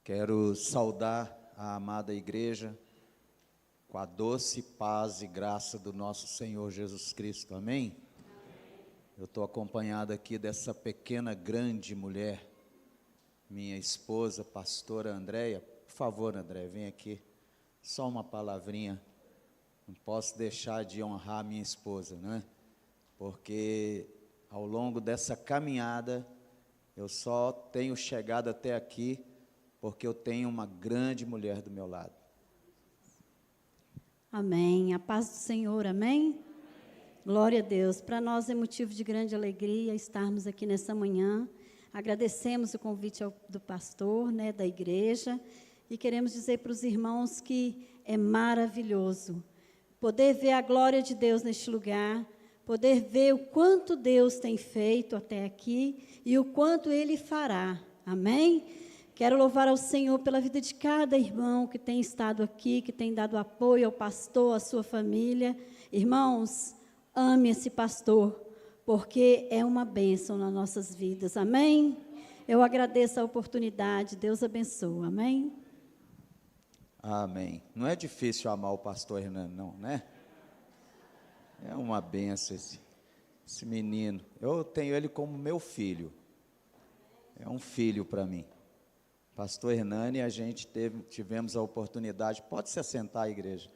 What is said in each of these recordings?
Quero saudar a amada igreja com a doce paz e graça do nosso Senhor Jesus Cristo, amém? Eu estou acompanhado aqui dessa pequena, grande mulher, minha esposa, pastora Andréia. Por favor, Andréia, vem aqui, só uma palavrinha. Não posso deixar de honrar minha esposa, né? Porque ao longo dessa caminhada, eu só tenho chegado até aqui porque eu tenho uma grande mulher do meu lado. Amém. A paz do Senhor, amém? Glória a Deus. Para nós é motivo de grande alegria estarmos aqui nessa manhã. Agradecemos o convite do pastor, da igreja, e queremos dizer para os irmãos que é maravilhoso poder ver a glória de Deus neste lugar, poder ver o quanto Deus tem feito até aqui e o quanto Ele fará. Amém? Quero louvar ao Senhor pela vida de cada irmão que tem estado aqui, que tem dado apoio ao pastor, à sua família. Irmãos, ame esse pastor, porque é uma bênção nas nossas vidas. Amém? Eu agradeço a oportunidade. Deus abençoe. Amém? Amém. Não é difícil amar o pastor Hernani, não, né? É uma benção esse menino. Eu tenho ele como meu filho. É um filho para mim. Pastor Hernani, a gente tivemos a oportunidade, pode se assentar, igreja,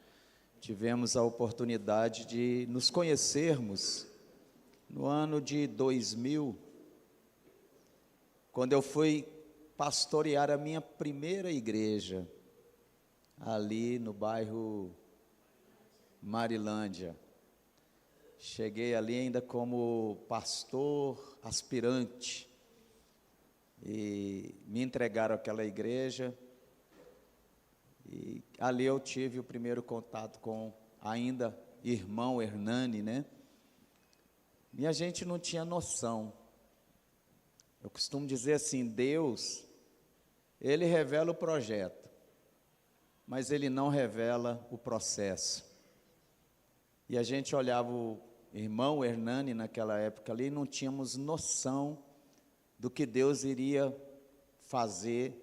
tivemos a oportunidade de nos conhecermos no ano de 2000, quando eu fui pastorear a minha primeira igreja, ali no bairro Marilândia. Cheguei ali ainda como pastor aspirante, e me entregaram àquela igreja, e ali eu tive o primeiro contato com ainda irmão Hernani, né? E a gente não tinha noção. Eu costumo dizer assim, Deus, Ele revela o projeto, mas Ele não revela o processo. E a gente olhava o irmão Hernani naquela época ali, e não tínhamos noção do que Deus iria fazer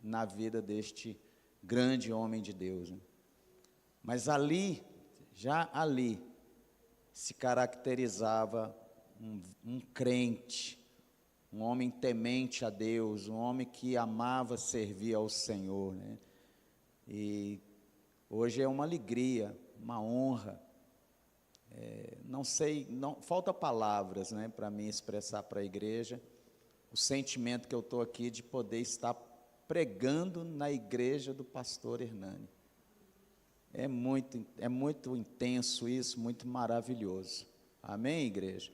na vida deste grande homem de Deus, né? Mas ali, já ali, se caracterizava um crente, um homem temente a Deus, um homem que amava servir ao Senhor, né? E hoje é uma alegria, uma honra, não sei, falta palavras, né, para mim expressar para a igreja o sentimento que eu estou aqui de poder estar pregando na igreja do pastor Hernani. É muito intenso isso, muito maravilhoso. Amém, igreja?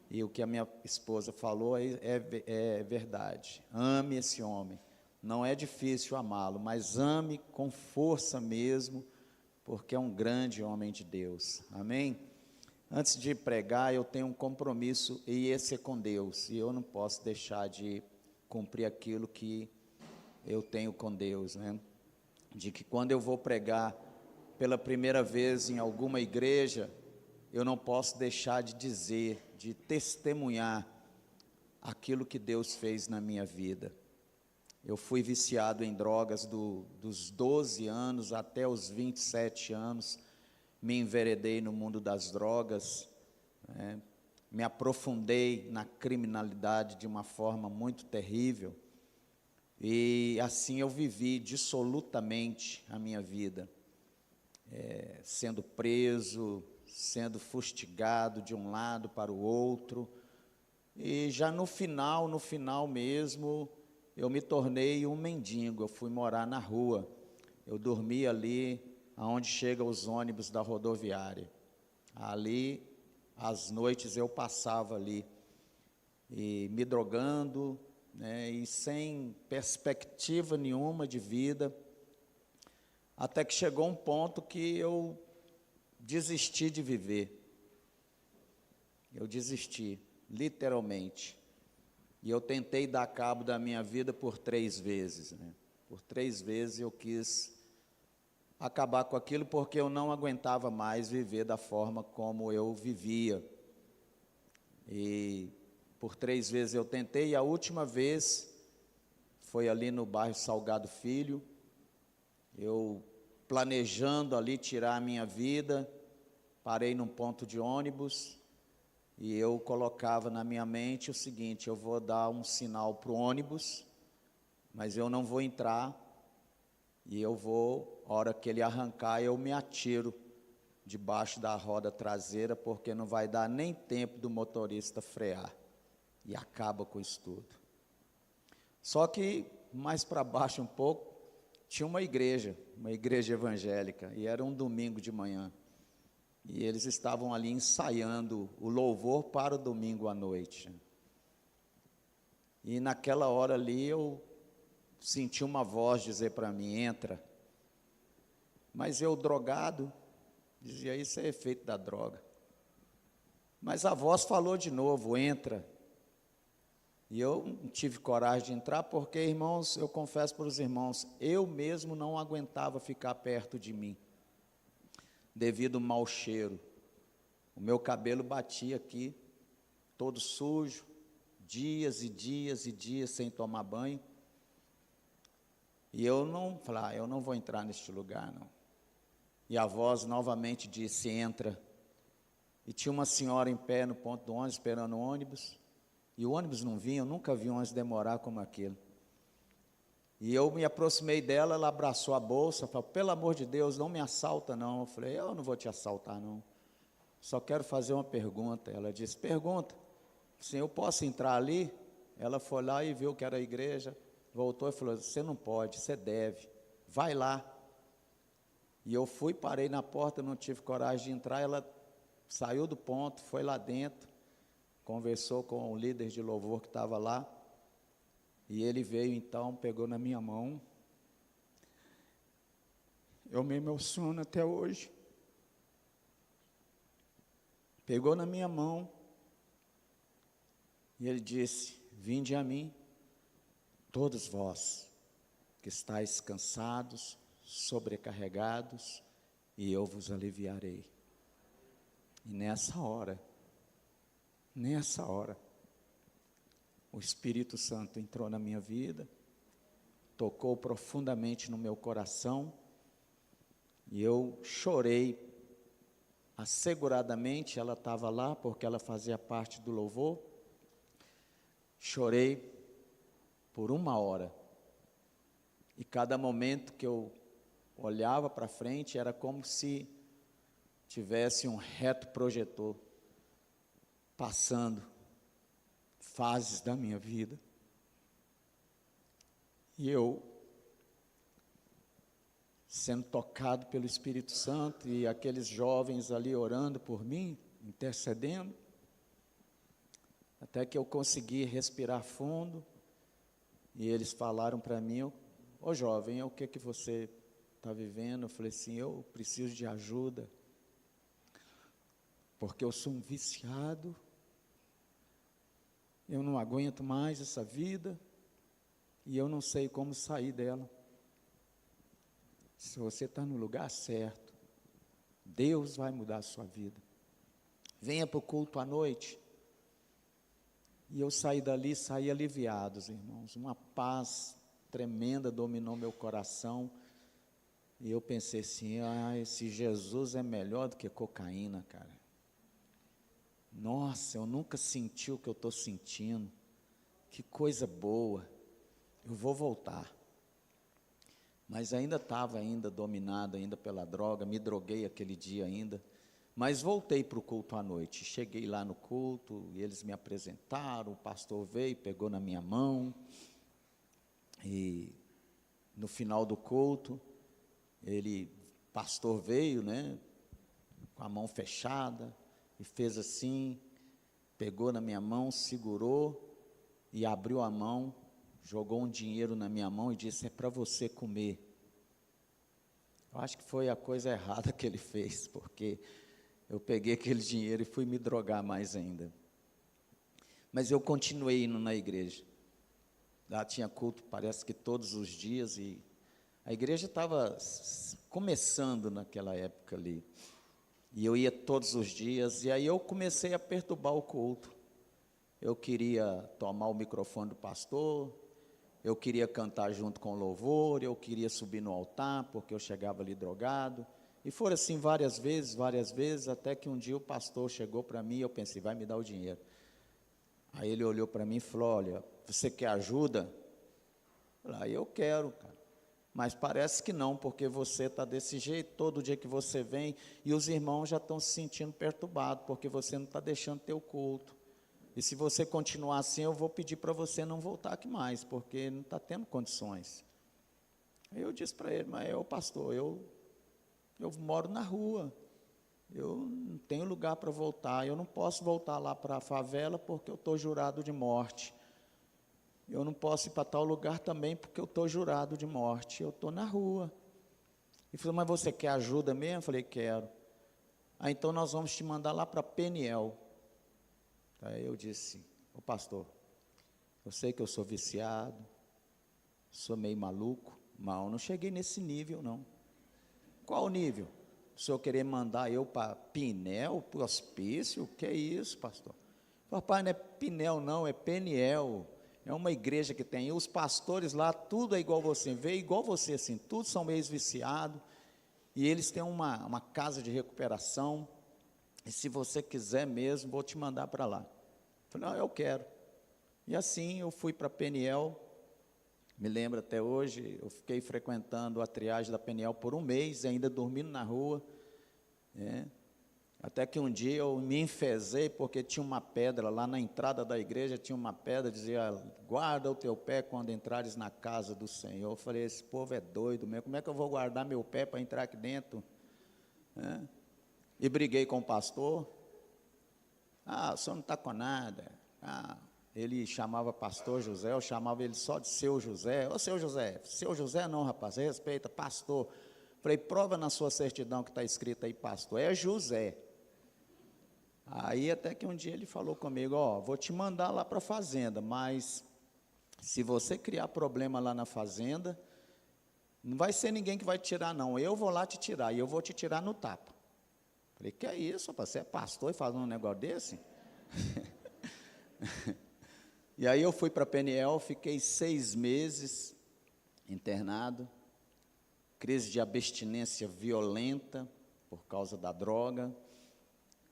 E o que a minha esposa falou é verdade. Ame esse homem. Não é difícil amá-lo, mas ame com força mesmo, porque é um grande homem de Deus. Amém? Antes de pregar, eu tenho um compromisso, e esse é com Deus, e eu não posso deixar de cumprir aquilo que eu tenho com Deus, né? De que quando eu vou pregar pela primeira vez em alguma igreja, eu não posso deixar de dizer, de testemunhar aquilo que Deus fez na minha vida. Eu fui viciado em drogas dos 12 anos até os 27 anos, me enveredei no mundo das drogas, né? Me aprofundei na criminalidade de uma forma muito terrível, e assim eu vivi dissolutamente a minha vida, sendo preso, sendo fustigado de um lado para o outro, e já no final mesmo, eu me tornei um mendigo. Eu fui morar na rua, eu dormia ali aonde chegam os ônibus da rodoviária. Ali, às noites, eu passava ali, e me drogando, né, e sem perspectiva nenhuma de vida, até que chegou um ponto que eu desisti de viver. Eu desisti, literalmente. E eu tentei dar cabo da minha vida por 3 vezes, né? Por 3 vezes eu quis acabar com aquilo, porque eu não aguentava mais viver da forma como eu vivia. E por 3 vezes eu tentei, e a última vez foi ali no bairro Salgado Filho, eu planejando ali tirar a minha vida, parei num ponto de ônibus, e eu colocava na minha mente o seguinte: eu vou dar um sinal para o ônibus, mas eu não vou entrar, e eu vou, a hora que ele arrancar, eu me atiro debaixo da roda traseira, porque não vai dar nem tempo do motorista frear, e acaba com isso tudo. Só que, mais para baixo um pouco, tinha uma igreja evangélica, e era um domingo de manhã, e eles estavam ali ensaiando o louvor para o domingo à noite. E naquela hora ali eu senti uma voz dizer para mim: entra. Mas eu, drogado, dizia: isso é efeito da droga. Mas a voz falou de novo: entra. E eu não tive coragem de entrar, porque, irmãos, eu confesso para os irmãos, eu mesmo não aguentava ficar perto de mim, devido ao mau cheiro. O meu cabelo batia aqui, todo sujo, dias e dias e dias sem tomar banho. E eu não falei: eu não vou entrar neste lugar, não. E a voz novamente disse: entra. E tinha uma senhora em pé no ponto do ônibus, esperando o ônibus, e o ônibus não vinha. Eu nunca vi um ônibus demorar como aquele. E eu me aproximei dela, ela abraçou a bolsa, falou: pelo amor de Deus, não me assalta não. Eu falei: eu não vou te assaltar não, só quero fazer uma pergunta. Ela disse: pergunta. Sim, eu posso entrar ali? Ela foi lá e viu que era a igreja, voltou e falou: você não pode, você deve, vai lá. E eu fui, parei na porta, não tive coragem de entrar. Ela saiu do ponto, foi lá dentro, conversou com o líder de louvor que estava lá, e ele veio então, pegou na minha mão. Eu me emociono até hoje. Pegou na minha mão, e ele disse: vinde a mim, todos vós que estáis cansados, sobrecarregados, e eu vos aliviarei. E nessa hora, o Espírito Santo entrou na minha vida, tocou profundamente no meu coração, e eu chorei asseguradamente. Ela estava lá, porque ela fazia parte do louvor. Chorei por 1 hora, e cada momento que eu olhava para frente, era como se tivesse um retroprojetor passando fases da minha vida. E eu, sendo tocado pelo Espírito Santo, e aqueles jovens ali orando por mim, intercedendo, até que eu consegui respirar fundo, e eles falaram para mim: ô jovem, o que você está vivendo? Eu falei assim: eu preciso de ajuda, porque eu sou um viciado, eu não aguento mais essa vida, e eu não sei como sair dela. Se você está no lugar certo, Deus vai mudar a sua vida. Venha para o culto à noite. E eu saí dali, saí aliviado, irmãos. Uma paz tremenda dominou meu coração. E eu pensei assim: esse Jesus é melhor do que cocaína, cara. Nossa, eu nunca senti o que eu estou sentindo. Que coisa boa. Eu vou voltar. Mas ainda estava dominado ainda pela droga, me droguei aquele dia ainda. Mas voltei para o culto à noite. Cheguei lá no culto, e eles me apresentaram, o pastor veio, pegou na minha mão, e no final do culto, pastor veio, né, com a mão fechada, e fez assim, pegou na minha mão, segurou, e abriu a mão, jogou um dinheiro na minha mão e disse: é para você comer. Eu acho que foi a coisa errada que ele fez, porque eu peguei aquele dinheiro e fui me drogar mais ainda. Mas eu continuei indo na igreja. Lá tinha culto, parece que todos os dias, e a igreja estava começando naquela época ali. E eu ia todos os dias, e aí eu comecei a perturbar o culto. Eu queria tomar o microfone do pastor, eu queria cantar junto com o louvor, eu queria subir no altar, porque eu chegava ali drogado. E foram assim várias vezes, até que um dia o pastor chegou para mim e eu pensei, vai me dar o dinheiro. Aí ele olhou para mim e falou, olha, você quer ajuda? Aí eu quero, cara. Mas parece que não, porque você está desse jeito, todo dia que você vem, e os irmãos já estão se sentindo perturbados, porque você não está deixando ter o culto. E se você continuar assim, eu vou pedir para você não voltar aqui mais, porque não está tendo condições. Aí eu disse para ele, mas pastor, eu moro na rua, eu não tenho lugar para voltar, eu não posso voltar lá para a favela porque eu estou jurado de morte. Eu não posso ir para tal lugar também porque eu estou jurado de morte, eu estou na rua. Ele falou, mas você quer ajuda mesmo? Eu falei, quero. Então nós vamos te mandar lá para Peniel. Aí eu disse, ô pastor, eu sei que eu sou viciado, sou meio maluco, mas eu não cheguei nesse nível não. Qual o nível? O senhor querer mandar eu para Pinel, para o hospício? O que é isso, pastor? Papai, não é Pinel não, é Peniel. É uma igreja que tem, e os pastores lá, tudo é igual você, vê igual você assim, todos são meio viciados, e eles têm uma casa de recuperação, e se você quiser mesmo, vou te mandar para lá. Eu falei, não, eu quero. E assim eu fui para Peniel, me lembro até hoje, eu fiquei frequentando a triagem da Peniel por um mês, ainda dormindo na rua, até que um dia eu me enfezei, porque tinha uma pedra lá na entrada da igreja, tinha uma pedra, dizia, guarda o teu pé quando entrares na casa do Senhor. Eu falei, esse povo é doido mesmo, como é que eu vou guardar meu pé para entrar aqui dentro? E briguei com o pastor. O senhor não está com nada. Ele chamava pastor José, eu chamava ele só de seu José. Ô, seu José não, rapaz, você respeita, pastor. Falei, prova na sua certidão que está escrito aí, pastor, é José. Aí até que um dia ele falou comigo, vou te mandar lá para a fazenda, mas se você criar problema lá na fazenda, não vai ser ninguém que vai te tirar não, eu vou lá te tirar, e eu vou te tirar no tapa. Falei, que é isso, rapaz, você é pastor e faz um negócio desse? E aí eu fui para Peniel, fiquei 6 meses internado, crise de abstinência violenta por causa da droga.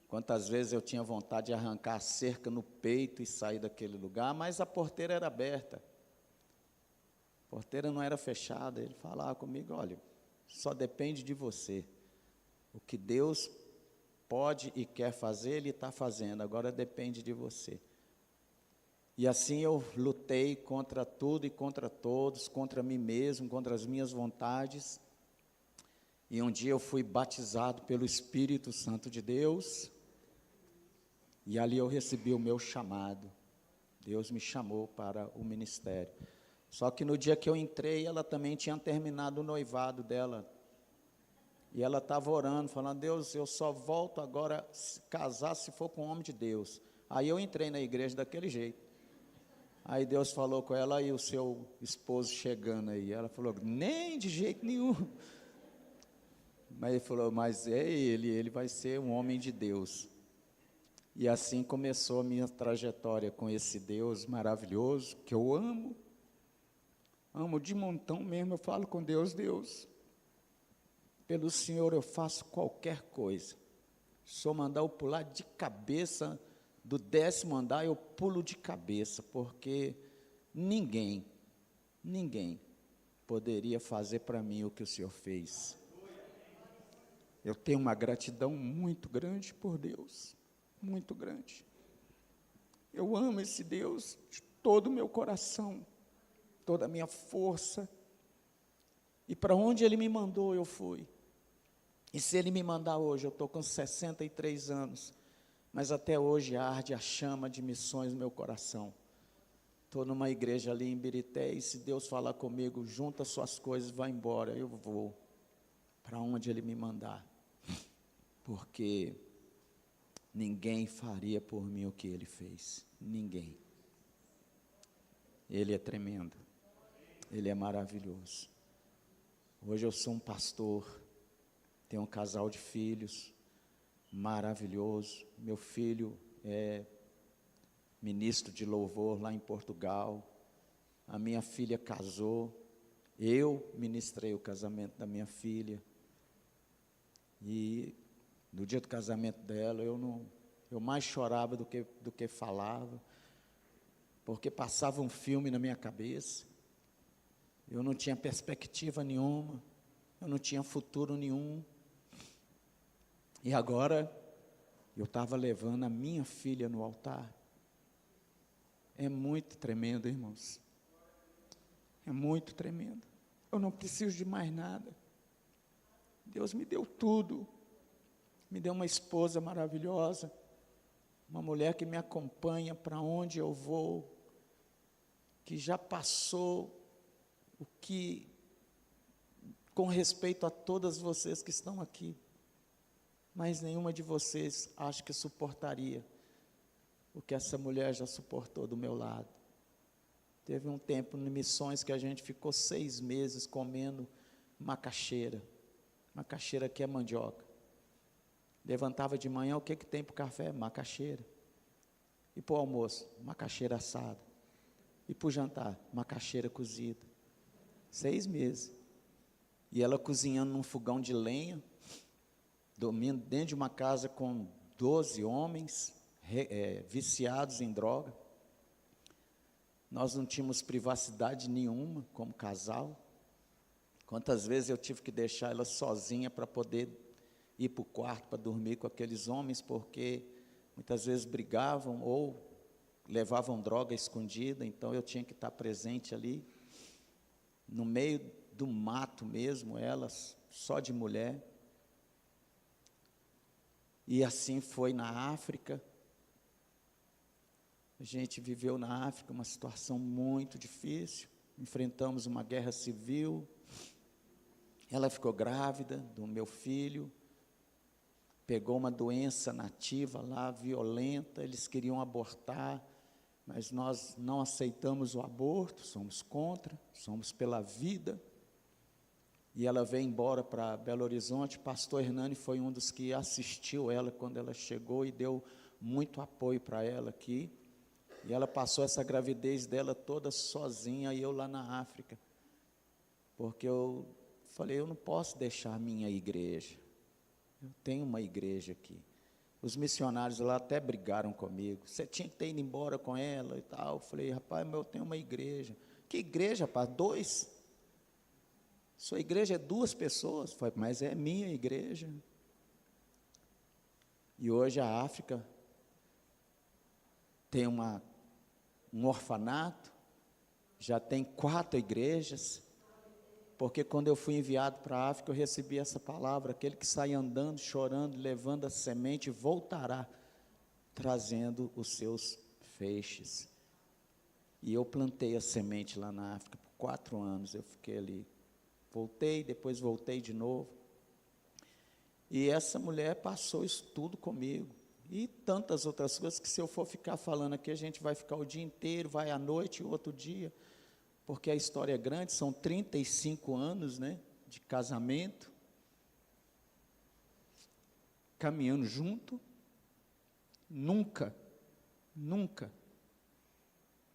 Quantas vezes eu tinha vontade de arrancar a cerca no peito e sair daquele lugar, mas a porteira era aberta. A porteira não era fechada. Ele falava comigo, olha, só depende de você. O que Deus pode e quer fazer, Ele está fazendo, agora depende de você. E assim eu lutei contra tudo e contra todos, contra mim mesmo, contra as minhas vontades. E um dia eu fui batizado pelo Espírito Santo de Deus, e ali eu recebi o meu chamado. Deus me chamou para o ministério. Só que no dia que eu entrei, ela também tinha terminado o noivado dela. E ela estava orando, falando, Deus, eu só volto agora a casar se for com um homem de Deus. Aí eu entrei na igreja daquele jeito. Aí Deus falou com ela, e o seu esposo chegando aí. Ela falou, nem de jeito nenhum. Mas ele falou, mas é ele vai ser um homem de Deus. E assim começou a minha trajetória com esse Deus maravilhoso, que eu amo de montão mesmo. Eu falo com Deus, pelo Senhor eu faço qualquer coisa. Se eu mandar eu pular de cabeça do 10º andar, eu pulo de cabeça, porque ninguém poderia fazer para mim o que o Senhor fez. Eu tenho uma gratidão muito grande por Deus, muito grande. Eu amo esse Deus de todo o meu coração, toda a minha força, e para onde Ele me mandou, eu fui. E se Ele me mandar hoje, eu estou com 63 anos, mas até hoje arde a chama de missões no meu coração. Estou numa igreja ali em Birité, e se Deus falar comigo, junta suas coisas, vai embora, eu vou para onde Ele me mandar, porque ninguém faria por mim o que Ele fez, ninguém. Ele é tremendo, Ele é maravilhoso. Hoje eu sou um pastor, tenho um casal de filhos, maravilhoso. Meu filho é ministro de louvor lá em Portugal. a minha filha casou, eu ministrei o casamento da minha filha, e no dia do casamento dela, eu mais chorava do que falava, porque passava um filme na minha cabeça, eu não tinha perspectiva nenhuma, eu não tinha futuro nenhum, e agora eu estava levando a minha filha no altar. É muito tremendo, irmãos, é muito tremendo. Eu não preciso de mais nada, Deus me deu tudo, me deu uma esposa maravilhosa, uma mulher que me acompanha para onde eu vou, que já passou o que, com respeito a todas vocês que estão aqui, mas nenhuma de vocês acha que suportaria o que essa mulher já suportou do meu lado. Teve um tempo em missões que a gente ficou 6 meses comendo macaxeira que é mandioca. Levantava de manhã, o que tem para o café? Macaxeira. E para o almoço? Macaxeira assada. E para o jantar? Macaxeira cozida. 6 meses. E ela cozinhando num fogão de lenha, dormindo dentro de uma casa com 12 homens, viciados em droga. Nós não tínhamos privacidade nenhuma como casal. Quantas vezes eu tive que deixar ela sozinha para poder ir para o quarto para dormir com aqueles homens, porque muitas vezes brigavam ou levavam droga escondida, então eu tinha que estar presente ali, no meio do mato mesmo, elas, só de mulher. E assim foi na África. A gente viveu na África uma situação muito difícil, enfrentamos uma guerra civil, ela ficou grávida do meu filho, pegou uma doença nativa lá, violenta, eles queriam abortar, mas nós não aceitamos o aborto, somos contra, somos pela vida. E ela veio embora para Belo Horizonte. Pastor Hernani foi um dos que assistiu ela quando ela chegou e deu muito apoio para ela aqui. E ela passou essa gravidez dela toda sozinha, e eu lá na África, porque eu falei, eu não posso deixar a minha igreja, eu tenho uma igreja aqui. Os missionários lá até brigaram comigo, você tinha que ter ido embora com ela e tal. Eu falei, rapaz, mas eu tenho uma igreja. Que igreja, rapaz? 2? Sua igreja é 2 pessoas? Eu falei, mas é minha igreja. E hoje a África tem um orfanato, já tem 4 igrejas, porque quando eu fui enviado para a África, eu recebi essa palavra: aquele que sai andando, chorando, levando a semente, voltará, trazendo os seus feixes. E eu plantei a semente lá na África por 4 anos, eu fiquei ali, voltei, depois voltei de novo, e essa mulher passou isso tudo comigo, e tantas outras coisas, que se eu for ficar falando aqui, a gente vai ficar o dia inteiro, vai à noite, o outro dia, porque a história é grande, são 35 anos, né, de casamento, caminhando junto, nunca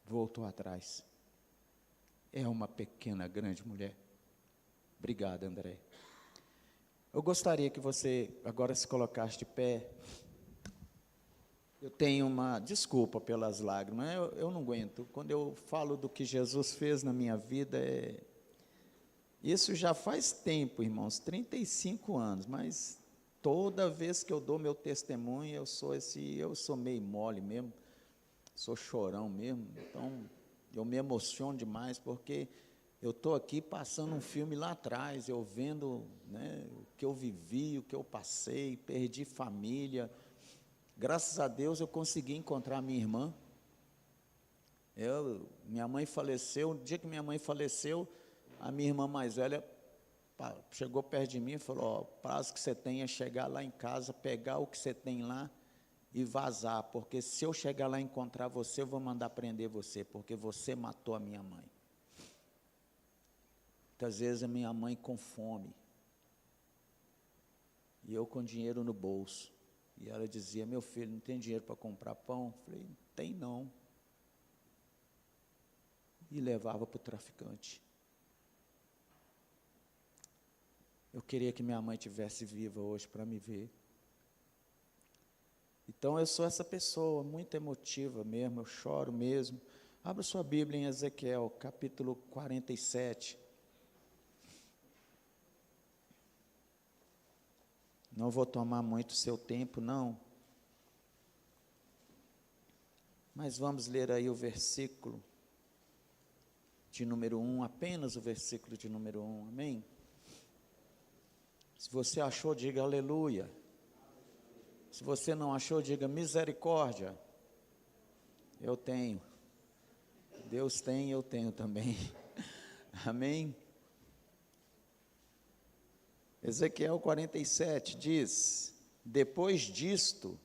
voltou atrás. É uma pequena, grande mulher. Obrigado, André. Eu gostaria que você agora se colocasse de pé. Eu tenho uma desculpa pelas lágrimas, eu não aguento. Quando eu falo do que Jesus fez na minha vida, isso já faz tempo, irmãos, 35 anos, mas toda vez que eu dou meu testemunho, eu sou meio mole mesmo, sou chorão mesmo, então eu me emociono demais, porque eu estou aqui passando um filme lá atrás, eu vendo, né, o que eu vivi, o que eu passei, perdi família. Graças a Deus eu consegui encontrar minha irmã. Minha mãe faleceu, no dia que minha mãe faleceu, a minha irmã mais velha chegou perto de mim e falou, o prazo que você tem é chegar lá em casa, pegar o que você tem lá e vazar, porque se eu chegar lá e encontrar você, eu vou mandar prender você, porque você matou a minha mãe. Muitas vezes a minha mãe com fome, e eu com dinheiro no bolso. E ela dizia, meu filho, não tem dinheiro para comprar pão? Eu falei, não tem não. e levava para o traficante. Eu queria que minha mãe tivesse viva hoje para me ver. Então, eu sou essa pessoa muito emotiva mesmo, eu choro mesmo. Abra sua Bíblia em Ezequiel, capítulo 47. Não vou tomar muito seu tempo, não. Mas vamos ler aí o versículo de número 1, apenas o versículo de número 1, amém? Se você achou, diga aleluia. Se você não achou, diga misericórdia. Eu tenho. Deus tem, eu tenho também. Amém? Ezequiel 47 diz: depois disto,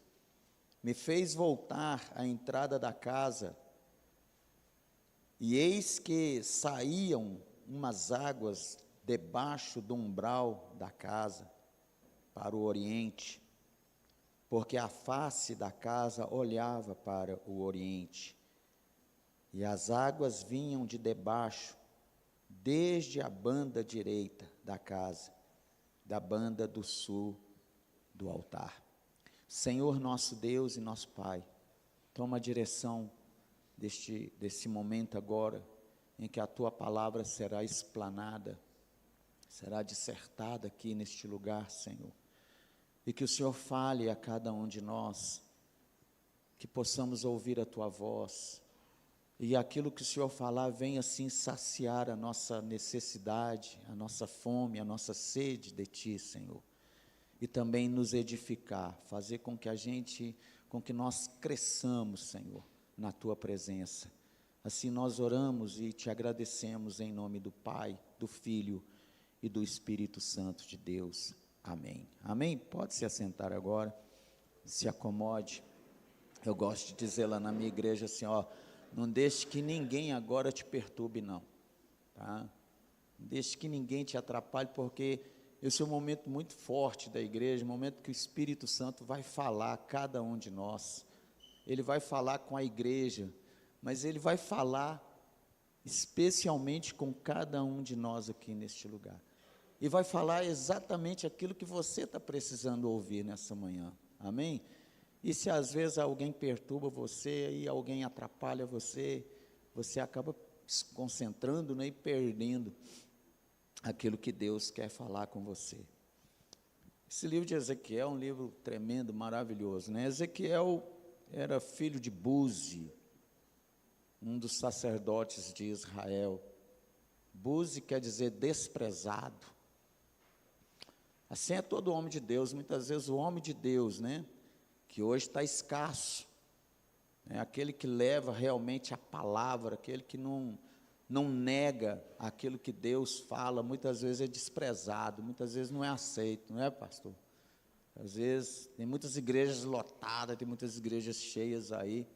me fez voltar à entrada da casa, e eis que saíam umas águas debaixo do umbral da casa, para o oriente, porque a face da casa olhava para o oriente, e as águas vinham de debaixo, desde a banda direita da casa, da banda do sul do altar. Senhor nosso Deus e nosso Pai, toma a direção desse momento agora, em que a Tua palavra será explanada, será dissertada aqui neste lugar, Senhor. E que o Senhor fale a cada um de nós, que possamos ouvir a Tua voz, e aquilo que o Senhor falar venha assim saciar a nossa necessidade, a nossa fome, a nossa sede de Ti, Senhor. E também nos edificar, fazer com que nós cresçamos, Senhor, na Tua presença. Assim nós oramos e Te agradecemos em nome do Pai, do Filho e do Espírito Santo de Deus. Amém. Amém? Pode se assentar agora, se acomode. Eu gosto de dizer lá na minha igreja assim, ó, não deixe que ninguém agora te perturbe, não. Tá? Não deixe que ninguém te atrapalhe, porque esse é um momento muito forte da igreja, um momento que o Espírito Santo vai falar a cada um de nós. Ele vai falar com a igreja, mas Ele vai falar especialmente com cada um de nós aqui neste lugar. E vai falar exatamente aquilo que você está precisando ouvir nessa manhã. Amém? E se às vezes alguém perturba você, e alguém atrapalha você, você acaba se concentrando, né, e perdendo aquilo que Deus quer falar com você. Esse livro de Ezequiel é um livro tremendo, maravilhoso, né? Ezequiel era filho de Buzi, um dos sacerdotes de Israel. Buzi quer dizer desprezado. Assim é todo homem de Deus. Muitas vezes o homem de Deus, né, que hoje está escasso, é aquele que leva realmente a palavra, aquele que não nega aquilo que Deus fala, muitas vezes é desprezado, muitas vezes não é aceito, não é, pastor? Às vezes tem muitas igrejas lotadas, tem muitas igrejas cheias aí,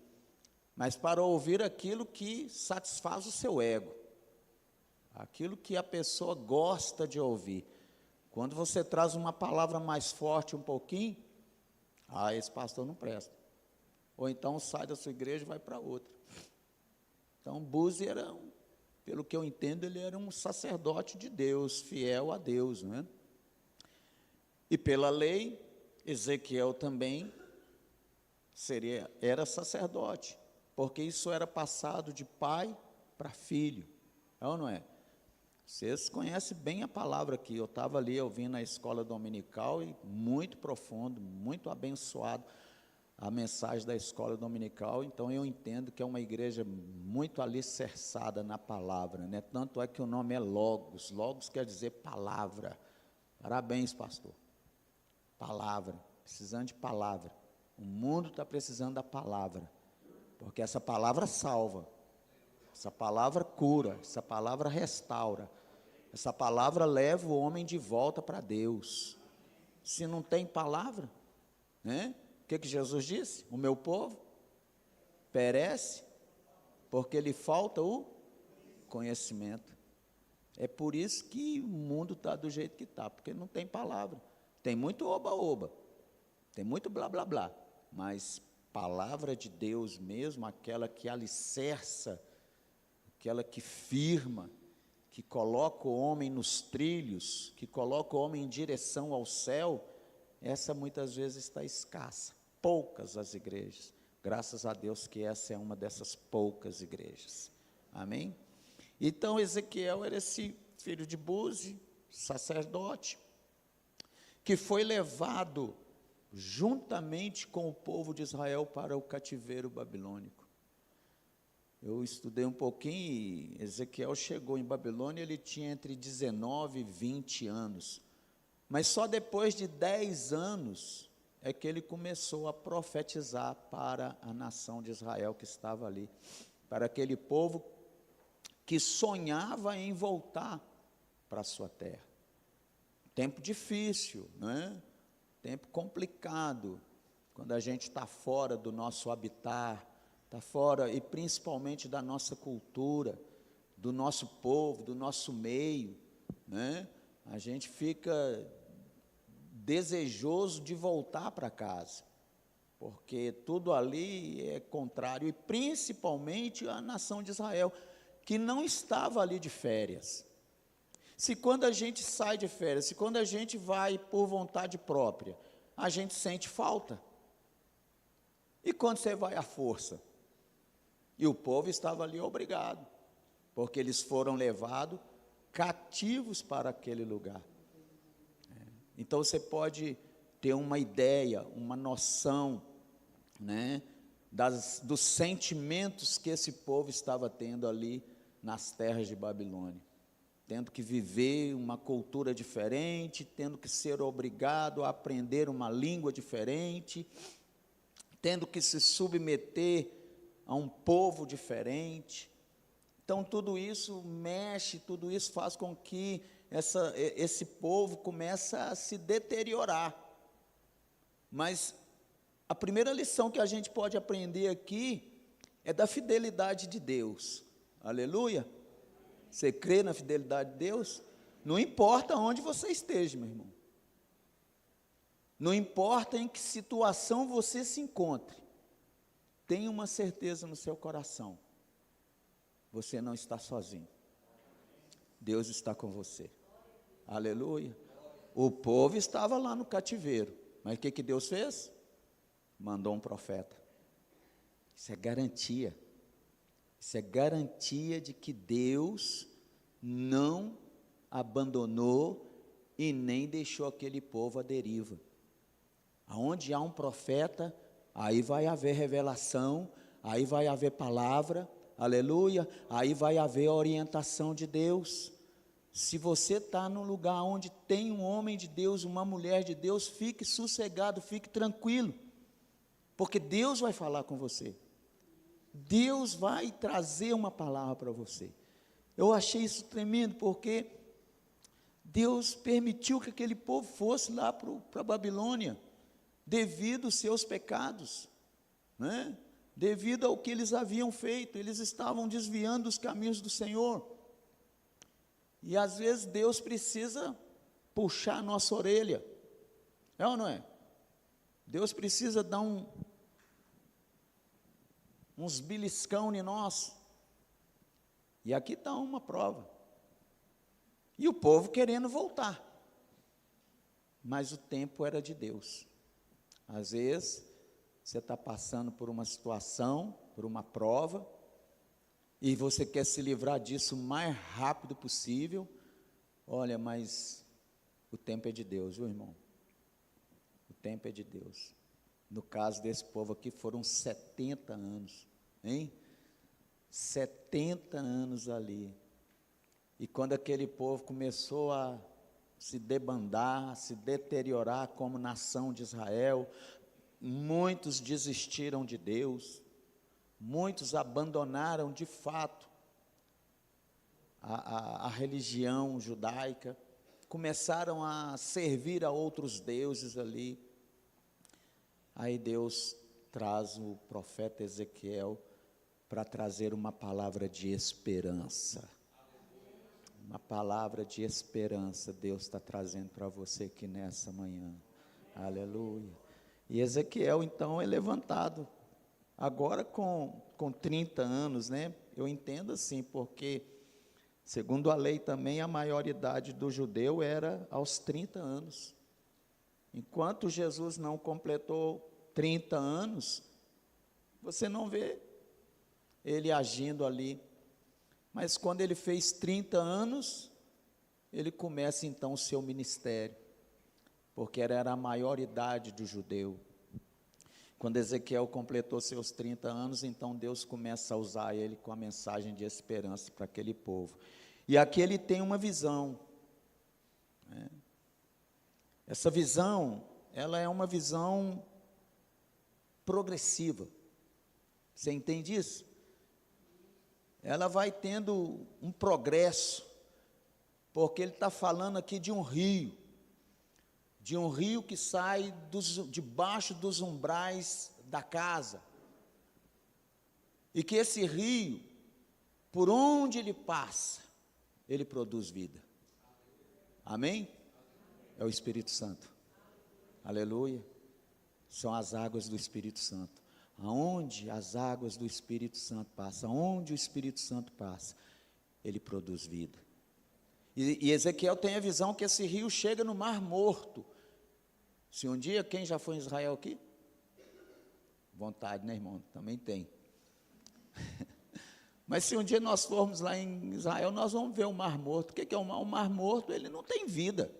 mas para ouvir aquilo que satisfaz o seu ego, aquilo que a pessoa gosta de ouvir. Quando você traz uma palavra mais forte um pouquinho, esse pastor não presta. Ou então sai da sua igreja e vai para outra. Então, Buzi era, pelo que eu entendo, ele era um sacerdote de Deus, fiel a Deus, não é? E pela lei, Ezequiel também era sacerdote, porque isso era passado de pai para filho, é ou não é? Vocês conhecem bem a palavra aqui. Eu estava ali ouvindo na escola dominical e muito profundo, muito abençoado a mensagem da escola dominical. Então eu entendo que é uma igreja muito alicerçada na palavra, né? Tanto é que o nome é Logos. Logos quer dizer palavra. Parabéns, pastor. Palavra, precisando de palavra. O mundo está precisando da palavra, porque essa palavra salva, essa palavra cura, essa palavra restaura. Essa palavra leva o homem de volta para Deus. Se não tem palavra, né? O que Jesus disse? O meu povo perece porque lhe falta o conhecimento. É por isso que o mundo está do jeito que está, porque não tem palavra. Tem muito oba-oba, tem muito blá-blá-blá, mas palavra de Deus mesmo, aquela que alicerça aquela que firma, que coloca o homem nos trilhos, que coloca o homem em direção ao céu, essa muitas vezes está escassa. Poucas as igrejas. Graças a Deus que essa é uma dessas poucas igrejas. Amém? Então Ezequiel era esse filho de Buzi, sacerdote, que foi levado juntamente com o povo de Israel para o cativeiro babilônico. Eu estudei um pouquinho e Ezequiel chegou em Babilônia, ele tinha entre 19 e 20 anos. Mas só depois de 10 anos é que ele começou a profetizar para a nação de Israel que estava ali, para aquele povo que sonhava em voltar para a sua terra. Tempo difícil, não é? Tempo complicado, quando a gente está fora do nosso habitat, está fora, e principalmente da nossa cultura, do nosso povo, do nosso meio, né? A gente fica desejoso de voltar para casa, porque tudo ali é contrário, e principalmente a nação de Israel, que não estava ali de férias. Se quando a gente sai de férias, se quando a gente vai por vontade própria, a gente sente falta. E quando você vai à força? E o povo estava ali obrigado, porque eles foram levados cativos para aquele lugar. Então você pode ter uma ideia, uma noção, né, dos sentimentos que esse povo estava tendo ali nas terras de Babilônia. Tendo que viver uma cultura diferente, tendo que ser obrigado a aprender uma língua diferente, tendo que se submeter a um povo diferente. Então, tudo isso mexe, tudo isso faz com que esse povo comece a se deteriorar. Mas a primeira lição que a gente pode aprender aqui é da fidelidade de Deus. Aleluia! Você crê na fidelidade de Deus? Não importa onde você esteja, meu irmão. Não importa em que situação você se encontre. Tenha uma certeza no seu coração. Você não está sozinho. Deus está com você. Aleluia. O povo estava lá no cativeiro. Mas o que Deus fez? Mandou um profeta. Isso é garantia. Isso é garantia de que Deus não abandonou e nem deixou aquele povo à deriva. Aonde há um profeta, aí vai haver revelação, aí vai haver palavra, aleluia, aí vai haver orientação de Deus. Se você está num lugar onde tem um homem de Deus, uma mulher de Deus, fique sossegado, fique tranquilo, porque Deus vai falar com você. Deus vai trazer uma palavra para você. Eu achei isso tremendo, porque Deus permitiu que aquele povo fosse lá para a Babilônia, devido aos seus pecados, né? Devido ao que eles haviam feito, eles estavam desviando dos caminhos do Senhor. E às vezes Deus precisa puxar a nossa orelha, é ou não é? Deus precisa dar uns beliscão em nós. E aqui está uma prova. E o povo querendo voltar. Mas o tempo era de Deus. Às vezes, você está passando por uma situação, por uma prova, e você quer se livrar disso o mais rápido possível. Olha, mas o tempo é de Deus, viu, irmão? O tempo é de Deus. No caso desse povo aqui, foram 70 anos, hein? 70 anos ali. E quando aquele povo começou a se debandar, a se deteriorar como nação de Israel, muitos desistiram de Deus, muitos abandonaram de fato a religião judaica, começaram a servir a outros deuses ali. Aí Deus traz o profeta Ezequiel para trazer uma palavra de esperança. Uma palavra de esperança Deus está trazendo para você aqui nessa manhã. Aleluia. E Ezequiel então é levantado, agora com 30 anos, né? Eu entendo assim, porque, segundo a lei também, a maioridade do judeu era aos 30 anos. Enquanto Jesus não completou 30 anos, você não vê ele agindo ali. Mas quando ele fez 30 anos, ele começa então o seu ministério, porque era a maioridade do judeu. Quando Ezequiel completou seus 30 anos, então Deus começa a usar ele com a mensagem de esperança para aquele povo. E aqui ele tem uma visão, né? Essa visão, ela é uma visão progressiva. Você entende isso? Ela vai tendo um progresso, porque ele está falando aqui de um rio que sai debaixo dos umbrais da casa, e que esse rio, por onde ele passa, ele produz vida. Amém? É o Espírito Santo. Aleluia. São as águas do Espírito Santo. Aonde as águas do Espírito Santo passam, aonde o Espírito Santo passa, ele produz vida. E Ezequiel tem a visão que esse rio chega no Mar Morto. Se um dia, quem já foi em Israel aqui? Vontade, né, irmão? Também tem. Mas se um dia nós formos lá em Israel, nós vamos ver o Mar Morto. O que é o Mar? O Mar Morto, ele não tem vida.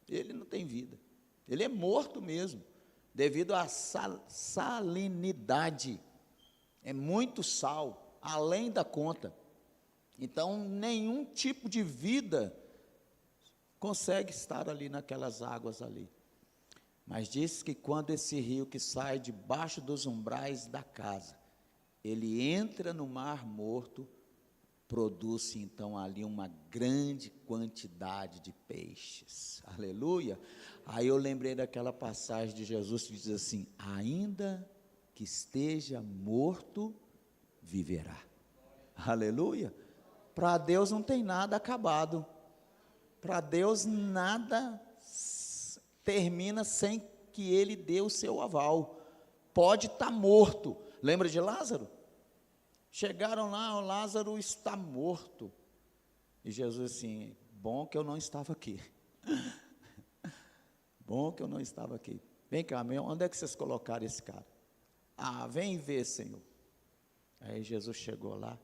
Ele não tem vida. Ele é morto mesmo, devido à salinidade. É muito sal, além da conta. Então, nenhum tipo de vida consegue estar ali naquelas águas ali. Mas diz que quando esse rio que sai debaixo dos umbrais da casa, ele entra no Mar Morto, produz então ali uma grande quantidade de peixes. Aleluia! Aí eu lembrei daquela passagem de Jesus que diz assim: ainda que esteja morto, viverá. Aleluia! Para Deus não tem nada acabado. Para Deus nada termina sem que Ele dê o seu aval. Pode estar morto. Lembra de Lázaro? Chegaram lá, o Lázaro está morto. E Jesus assim: bom que eu não estava aqui. Bom que eu não estava aqui. Vem cá, onde é que vocês colocaram esse cara? Ah, vem ver, Senhor. Aí Jesus chegou lá,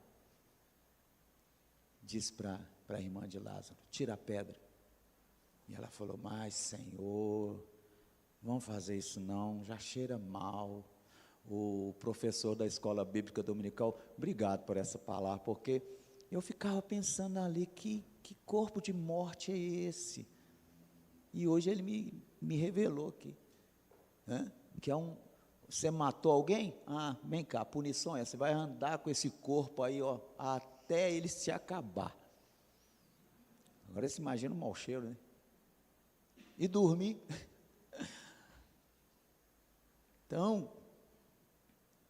disse para a irmã de Lázaro: tira a pedra. E ela falou: mas Senhor, vamos fazer isso não, já cheira mal. O professor da escola bíblica dominical, obrigado por essa palavra, porque eu ficava pensando ali, que corpo de morte é esse? E hoje ele me revelou aqui, né? Que você matou alguém? Ah, vem cá, a punição é, você vai andar com esse corpo aí, ó, até ele se acabar. Agora você imagina o mau cheiro, né? E dormir. Então,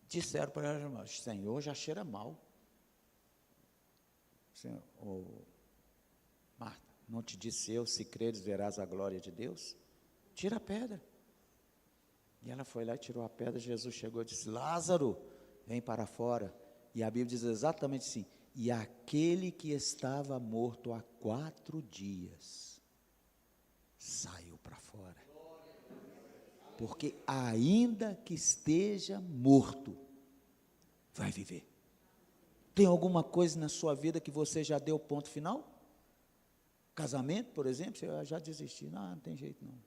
disseram para ela: Senhor, já cheira mal. Senhor, Marta, não te disse eu, se creres verás a glória de Deus? Tira a pedra. E ela foi lá e tirou a pedra. Jesus chegou e disse: Lázaro, vem para fora. E a Bíblia diz exatamente assim: e aquele que estava morto há 4 dias, saiu para fora. Porque ainda que esteja morto, vai viver. Tem alguma coisa na sua vida que você já deu ponto final? Casamento, por exemplo, você já desistiu. Não tem jeito não.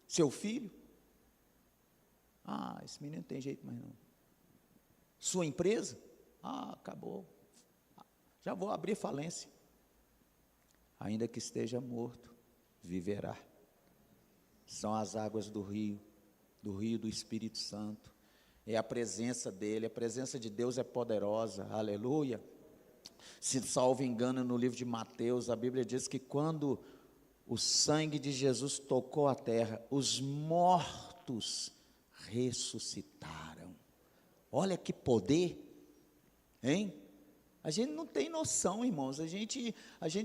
Seu filho? Ah, esse menino não tem jeito mais não. Sua empresa? Ah, acabou. Já vou abrir falência. Ainda que esteja morto, viverá. São as águas do rio do Espírito Santo. É a presença dele, a presença de Deus é poderosa, aleluia. Se salvo engano, no livro de Mateus, a Bíblia diz que quando o sangue de Jesus tocou a terra, os mortos ressuscitaram. Olha que poder, hein? A gente não tem noção, irmãos, a gente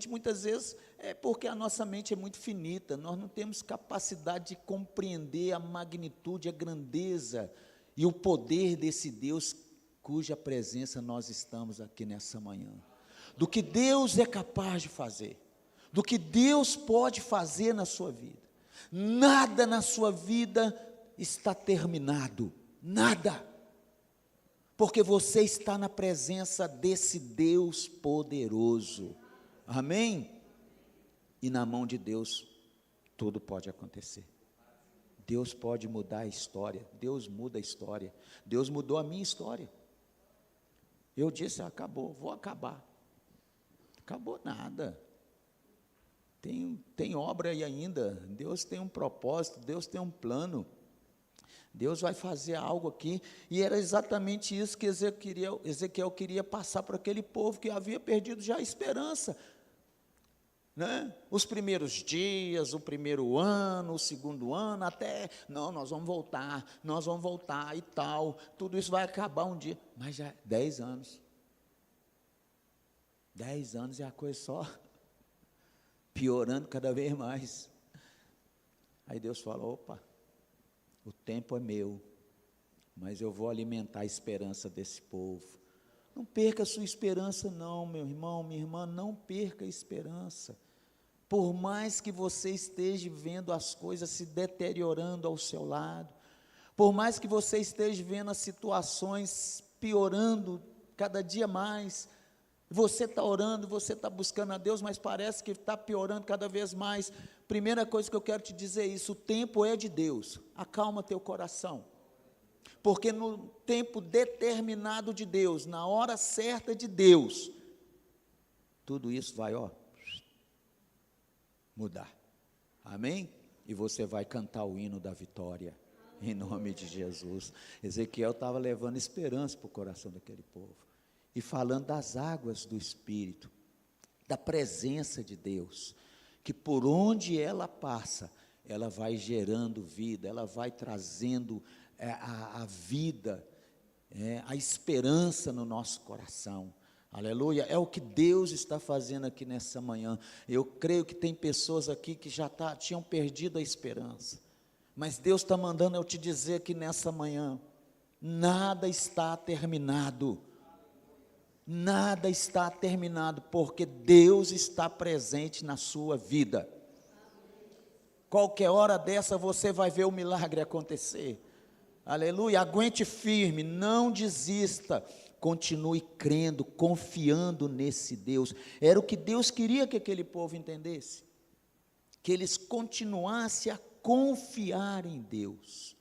muitas vezes, é porque a nossa mente é muito finita, nós não temos capacidade de compreender a magnitude, a grandeza e o poder desse Deus cuja presença nós estamos aqui nessa manhã, do que Deus é capaz de fazer, do que Deus pode fazer na sua vida. Nada na sua vida está terminado, nada, porque você está na presença desse Deus poderoso, amém? E na mão de Deus, tudo pode acontecer. Deus pode mudar a história, Deus muda a história, Deus mudou a minha história. Eu disse, acabou, vou acabar. Acabou nada. Tem obra aí ainda, Deus tem um propósito, Deus tem um plano. Deus vai fazer algo aqui, e era exatamente isso que Ezequiel queria passar para aquele povo que havia perdido já a esperança. Né? Os primeiros dias, o primeiro ano, o segundo ano, até, não, nós vamos voltar e tal, tudo isso vai acabar um dia, mas já 10 anos, 10 anos e a coisa só piorando cada vez mais. Aí Deus fala, opa, o tempo é meu, mas eu vou alimentar a esperança desse povo. Não perca a sua esperança não, meu irmão, minha irmã, não perca a esperança. Por mais que você esteja vendo as coisas se deteriorando ao seu lado, por mais que você esteja vendo as situações piorando cada dia mais, você está orando, você está buscando a Deus, mas parece que está piorando cada vez mais. Primeira coisa que eu quero te dizer é isso, o tempo é de Deus, acalma teu coração, porque no tempo determinado de Deus, na hora certa de Deus, tudo isso vai, mudar, amém? E você vai cantar o hino da vitória, em nome de Jesus. Ezequiel estava levando esperança para o coração daquele povo, e falando das águas do Espírito, da presença de Deus, que por onde ela passa, ela vai gerando vida, ela vai trazendo a vida, a esperança no nosso coração. Aleluia, é o que Deus está fazendo aqui nessa manhã. Eu creio que tem pessoas aqui que já tinham perdido a esperança, mas Deus está mandando eu te dizer que nessa manhã, nada está terminado, nada está terminado, porque Deus está presente na sua vida. Qualquer hora dessa você vai ver o milagre acontecer, aleluia, aguente firme, não desista, continue crendo, confiando nesse Deus. Era o que Deus queria que aquele povo entendesse, que eles continuassem a confiar em Deus.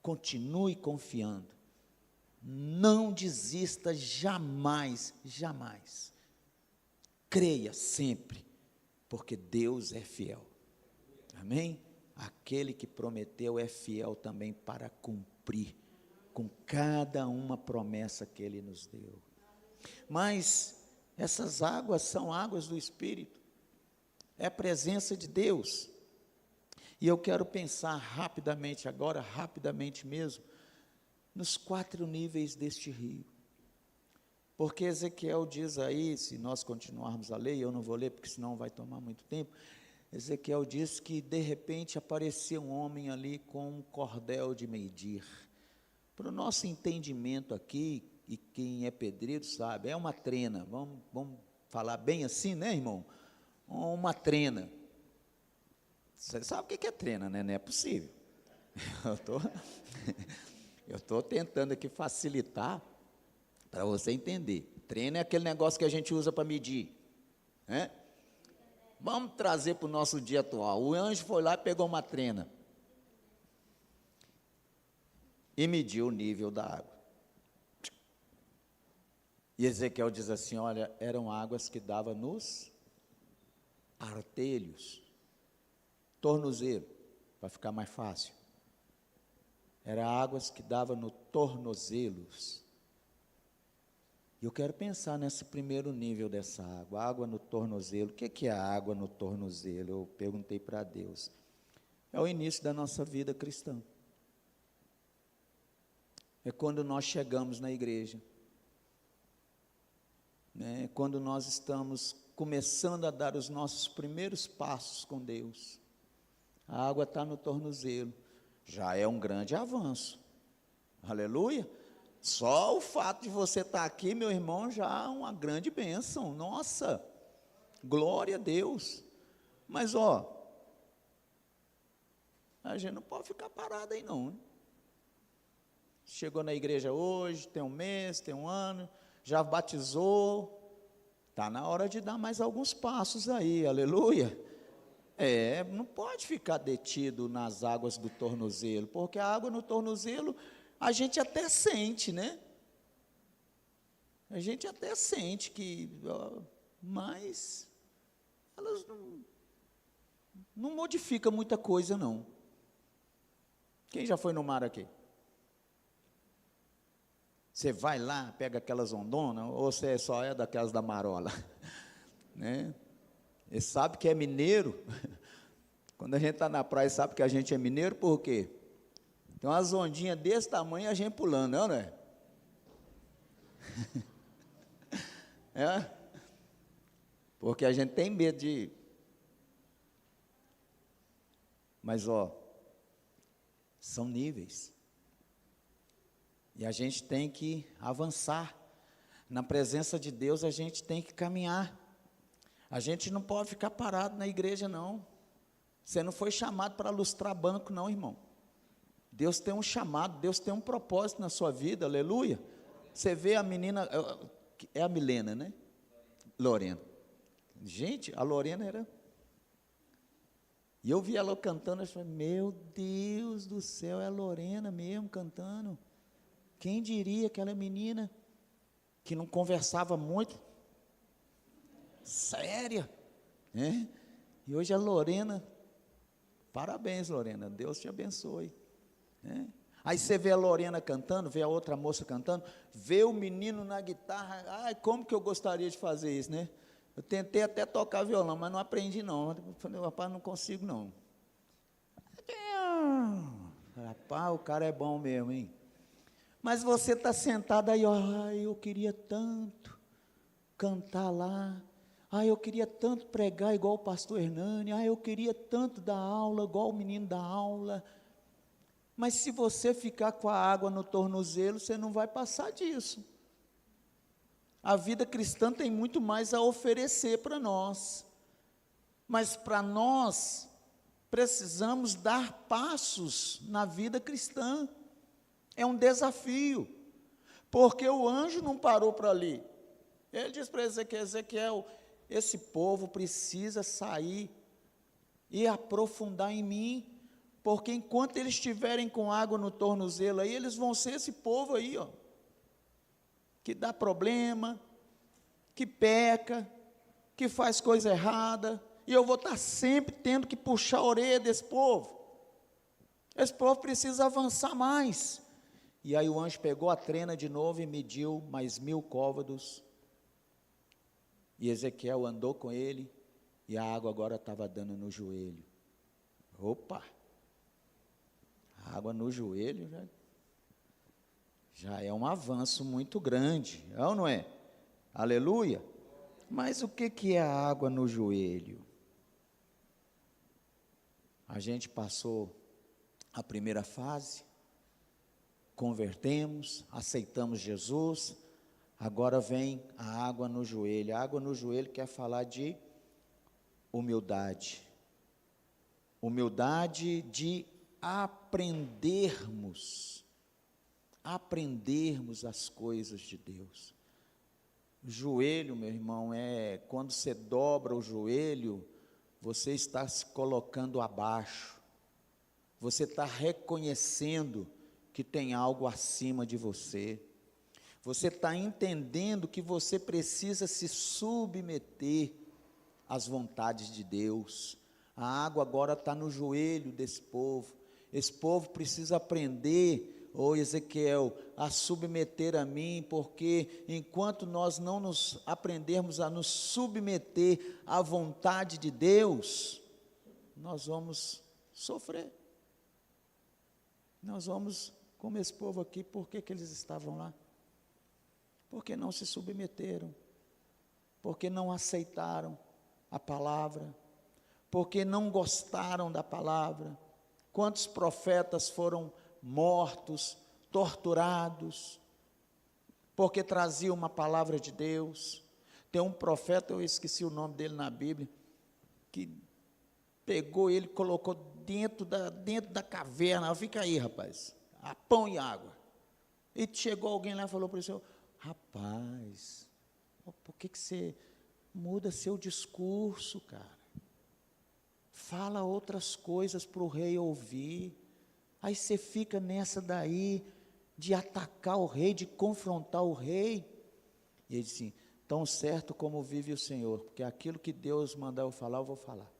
Continue confiando, não desista jamais, jamais, creia sempre, porque Deus é fiel, amém? Aquele que prometeu é fiel também para cumprir com cada uma promessa que Ele nos deu. Mas essas águas são águas do Espírito, é a presença de Deus, e eu quero pensar rapidamente agora, rapidamente mesmo, nos 4 níveis deste rio, porque Ezequiel diz aí, se nós continuarmos a ler, eu não vou ler porque senão vai tomar muito tempo, Ezequiel diz que de repente apareceu um homem ali com um cordel de medir. Para o nosso entendimento aqui, e quem é pedreiro sabe, é uma trena, vamos falar bem assim, né, irmão? Uma trena. Você sabe o que é trena, né? Não é possível. Eu estou tentando aqui facilitar para você entender. Trena é aquele negócio que a gente usa para medir, né? Vamos trazer para o nosso dia atual. O anjo foi lá e pegou uma trena e mediu o nível da água. E Ezequiel diz assim, olha, eram águas que davam nos artelhos, tornozelo, para ficar mais fácil. Eram águas que davam no tornozelos. E eu quero pensar nesse primeiro nível dessa água, água no tornozelo. O que é a água no tornozelo? Eu perguntei para Deus. É o início da nossa vida cristã. É quando nós chegamos na igreja, né? Quando nós estamos começando a dar os nossos primeiros passos com Deus. A água está no tornozelo, já é um grande avanço, aleluia, Só o fato de você estar aqui, meu irmão, já é uma grande bênção. Nossa, glória a Deus. Mas, a gente não pode ficar parado aí, não. Chegou na igreja hoje, tem um mês, tem um ano, já batizou. Está na hora de dar mais alguns passos aí, aleluia. Não pode ficar detido nas águas do tornozelo, porque a água no tornozelo, a gente até sente, né? A gente até sente mas elas não modificam muita coisa, não. Quem já foi no mar aqui? Você vai lá, pega aquelas ondonas, ou você só é daquelas da marola? Né? E sabe que é mineiro? Quando a gente está na praia, sabe que a gente é mineiro, por quê? Tem umas ondinhas desse tamanho e a gente pulando, não é? Porque a gente tem medo de... Mas, são níveis. E a gente tem que avançar. Na presença de Deus, a gente tem que caminhar. A gente não pode ficar parado na igreja, não. Você não foi chamado para lustrar banco, não, irmão. Deus tem um chamado, Deus tem um propósito na sua vida, aleluia. Você vê a menina, é a Milena, né? Lorena. Gente, a Lorena era... E eu vi ela cantando, eu falei, meu Deus do céu, é a Lorena mesmo cantando. Quem diria aquela menina que não conversava muito, séria, né? E hoje a Lorena, parabéns, Lorena, Deus te abençoe, né? Aí você vê a Lorena cantando, vê a outra moça cantando, vê o menino na guitarra, ai, como que eu gostaria de fazer isso, né? Eu tentei até tocar violão, mas não aprendi não, eu falei, rapaz, não consigo não. Rapaz, o cara é bom mesmo, hein? Mas você está sentado aí, eu queria tanto cantar lá, eu queria tanto pregar igual o pastor Hernani, eu queria tanto dar aula igual o menino da aula. Mas se você ficar com a água no tornozelo, você não vai passar disso. A vida cristã tem muito mais a oferecer para nós, mas para nós precisamos dar passos na vida cristã. É um desafio, porque o anjo não parou para ali. Ele diz para Ezequiel, esse povo precisa sair e aprofundar em mim, porque enquanto eles estiverem com água no tornozelo aí, eles vão ser esse povo aí, que dá problema, que peca, que faz coisa errada, e eu vou estar sempre tendo que puxar a orelha desse povo. Esse povo precisa avançar mais. E aí o anjo pegou a trena de novo e mediu mais 1000 côvados, e Ezequiel andou com ele, e a água agora estava dando no joelho. Opa! A água no joelho já é um avanço muito grande, é ou não é? Aleluia! Mas o que é a água no joelho? A gente passou a primeira fase, convertemos, aceitamos Jesus, agora vem a água no joelho. A água no joelho quer falar de humildade. Humildade de aprendermos as coisas de Deus. O joelho, meu irmão, quando você dobra o joelho, você está se colocando abaixo, você está reconhecendo que tem algo acima de você, você está entendendo que você precisa se submeter às vontades de Deus. A água agora está no joelho desse povo. Esse povo precisa aprender, Ezequiel, a submeter a mim, porque enquanto nós não nos aprendermos a nos submeter à vontade de Deus, nós vamos sofrer. Nós vamos, como esse povo aqui, por que eles estavam lá? Porque não se submeteram, porque não aceitaram a palavra, porque não gostaram da palavra. Quantos profetas foram mortos, torturados, porque trazia uma palavra de Deus. Tem um profeta, eu esqueci o nome dele na Bíblia, que pegou ele, colocou dentro da caverna. Fica aí, rapaz, a pão e água. E chegou alguém lá e falou para o senhor: rapaz, por que você muda seu discurso, cara? Fala outras coisas para o rei ouvir. Aí você fica nessa daí, de atacar o rei, de confrontar o rei. E ele disse: tão certo como vive o Senhor, porque aquilo que Deus mandar eu falar, eu vou falar.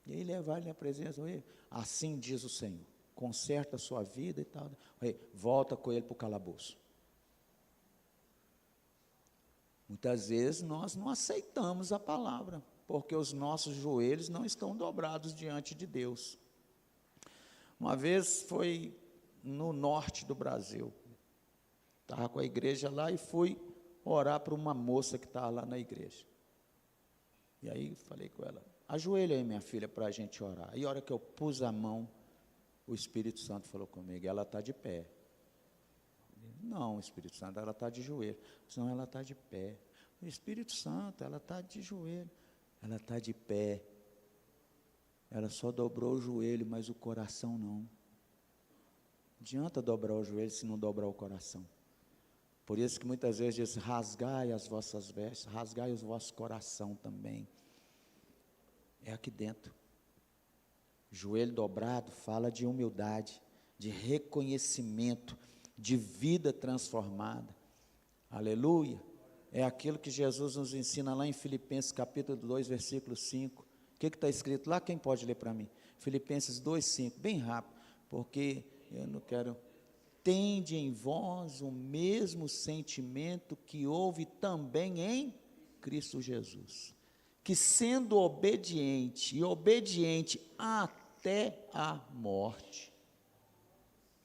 E aí levar ele na presença do rei. Assim diz o Senhor: conserta a sua vida e tal. O rei volta com ele para o calabouço. Muitas vezes nós não aceitamos a palavra, porque os nossos joelhos não estão dobrados diante de Deus. Uma vez foi no norte do Brasil, estava com a igreja lá e fui orar para uma moça que estava lá na igreja. E aí falei com ela: ajoelha aí, minha filha, para a gente orar. E a hora que eu pus a mão, o Espírito Santo falou comigo: ela está de pé. Não, Espírito Santo, ela está de joelho. Não, ela está de pé. O Espírito Santo, ela está de joelho. Ela está de pé. Ela só dobrou o joelho, mas o coração não. Não adianta dobrar o joelho se não dobrar o coração. Por isso que muitas vezes diz: rasgai as vossas vestes, rasgai o vosso coração também. É aqui dentro. Joelho dobrado fala de humildade, de reconhecimento, de vida transformada. Aleluia. É aquilo que Jesus nos ensina lá em Filipenses capítulo 2, versículo 5. O que está escrito lá? Quem pode ler para mim? Filipenses 2, 5, bem rápido, porque eu não quero. Tende em vós o mesmo sentimento que houve também em Cristo Jesus, que sendo obediente, e obediente até a morte,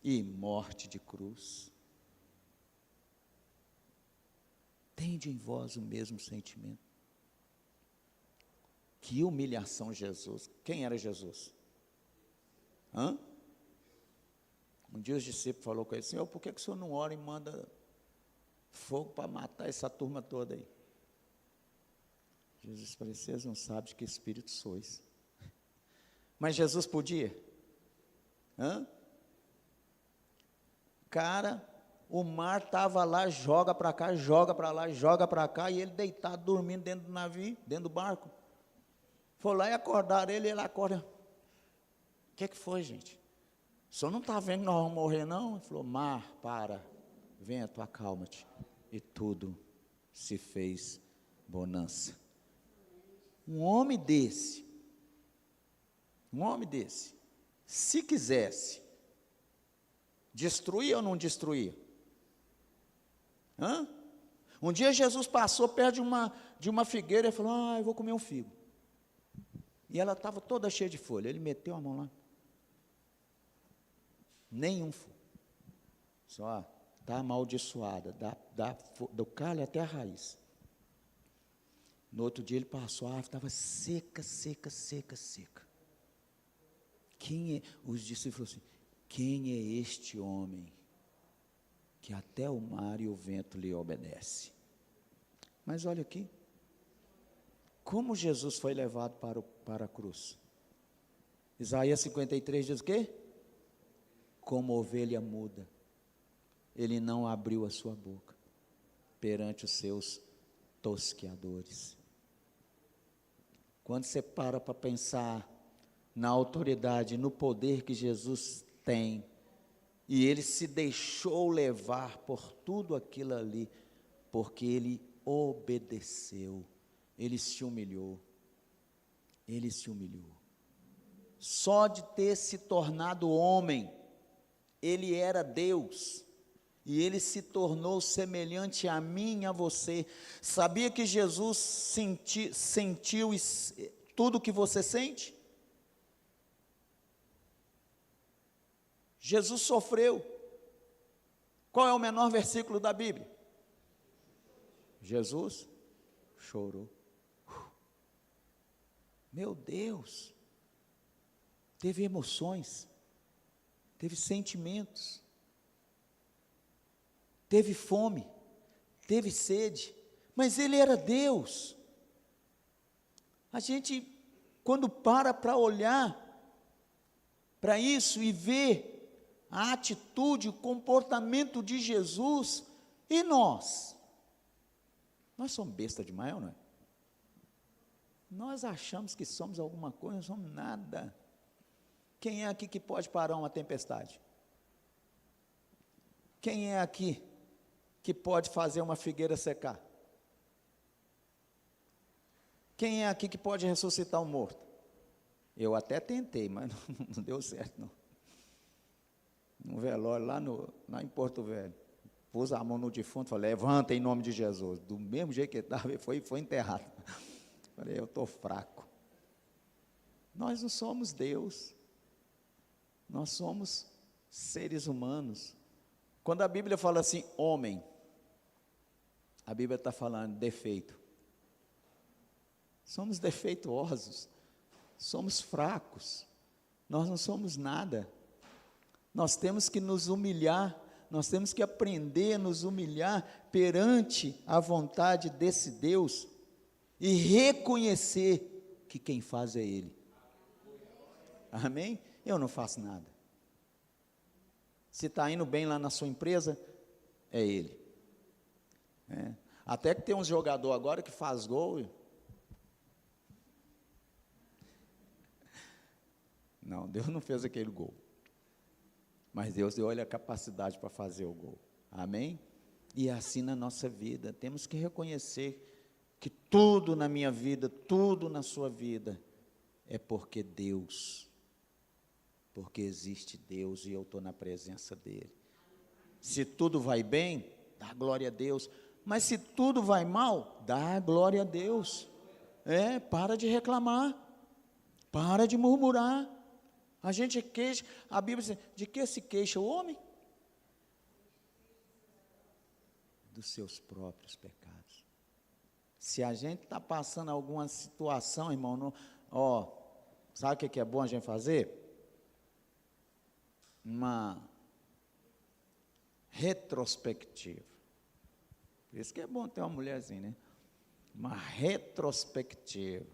e morte de cruz, tende em vós o mesmo sentimento. Que humilhação, Jesus. Quem era Jesus? Um dia os discípulos falaram com ele: Senhor, por que o Senhor não ora e manda fogo para matar essa turma toda aí? Jesus falou: vocês não sabem de que espírito sois. Mas Jesus podia? Cara, o mar estava lá, joga para cá, joga para lá, joga para cá, e ele deitado, dormindo dentro do navio, dentro do barco. Foi lá e acordaram ele acorda. O que foi, gente? O senhor não está vendo que nós vamos morrer, não? Ele falou: mar, para, vento, acalma-te. E tudo se fez bonança. Um homem desse, se quisesse, destruir ou não destruir? Um dia Jesus passou perto de uma figueira e falou: eu vou comer um figo. E ela estava toda cheia de folha. Ele meteu a mão lá. Nenhum fogo. Só está amaldiçoada, do galho até a raiz. No outro dia ele passou, a árvore estava seca. Os discípulos falaram assim: quem é este homem que até o mar e o vento lhe obedecem? Mas olha aqui, como Jesus foi levado para a cruz. Isaías 53 diz o quê? Como ovelha muda, ele não abriu a sua boca perante os seus tosqueadores. Quando você para pensar na autoridade, no poder que Jesus tem, e ele se deixou levar por tudo aquilo ali, porque ele obedeceu, ele se humilhou. Só de ter se tornado homem, ele era Deus, e ele se tornou semelhante a mim e a você. Sabia que Jesus sentiu tudo o que você sente? Jesus sofreu. Qual é o menor versículo da Bíblia? Jesus chorou. Meu Deus, teve emoções, teve sentimentos. teve fome, teve sede, mas ele era Deus. A gente, quando para olhar para isso e ver a atitude, o comportamento de Jesus, e nós? Nós somos besta demais, não é? Nós achamos que somos alguma coisa, não somos nada. Quem é aqui que pode parar uma tempestade? Quem é aqui que pode fazer uma figueira secar? Quem é aqui que pode ressuscitar um morto? Eu até tentei, mas não deu certo, não. No velório, lá em Porto Velho, pus a mão no defunto, falei, levanta em nome de Jesus. Do mesmo jeito que ele estava, ele foi enterrado. Falei, eu estou fraco. Nós não somos Deus. Nós somos seres humanos. Quando a Bíblia fala assim, homem, a Bíblia está falando defeito. Somos defeituosos, somos fracos, nós não somos nada. Nós temos que nos humilhar, nós temos que aprender a nos humilhar perante a vontade desse Deus e reconhecer que quem faz é Ele. Amém? Eu não faço nada. Se está indo bem lá na sua empresa, é Ele. Até que tem um jogador agora que faz gol. Não, Deus não fez aquele gol. Mas Deus deu a capacidade para fazer o gol. Amém? E é assim na nossa vida. Temos que reconhecer que tudo na minha vida, tudo na sua vida, é porque Deus. Porque existe Deus e eu estou na presença dEle. Se tudo vai bem, dá glória a Deus. Mas se tudo vai mal, dá glória a Deus. Para de reclamar. Para de murmurar. A gente queixa, a Bíblia diz, de que se queixa o homem? Dos seus próprios pecados. Se a gente está passando alguma situação, irmão, sabe o que é bom a gente fazer? Uma retrospectiva. Por isso que é bom ter uma mulherzinha, né? Uma retrospectiva.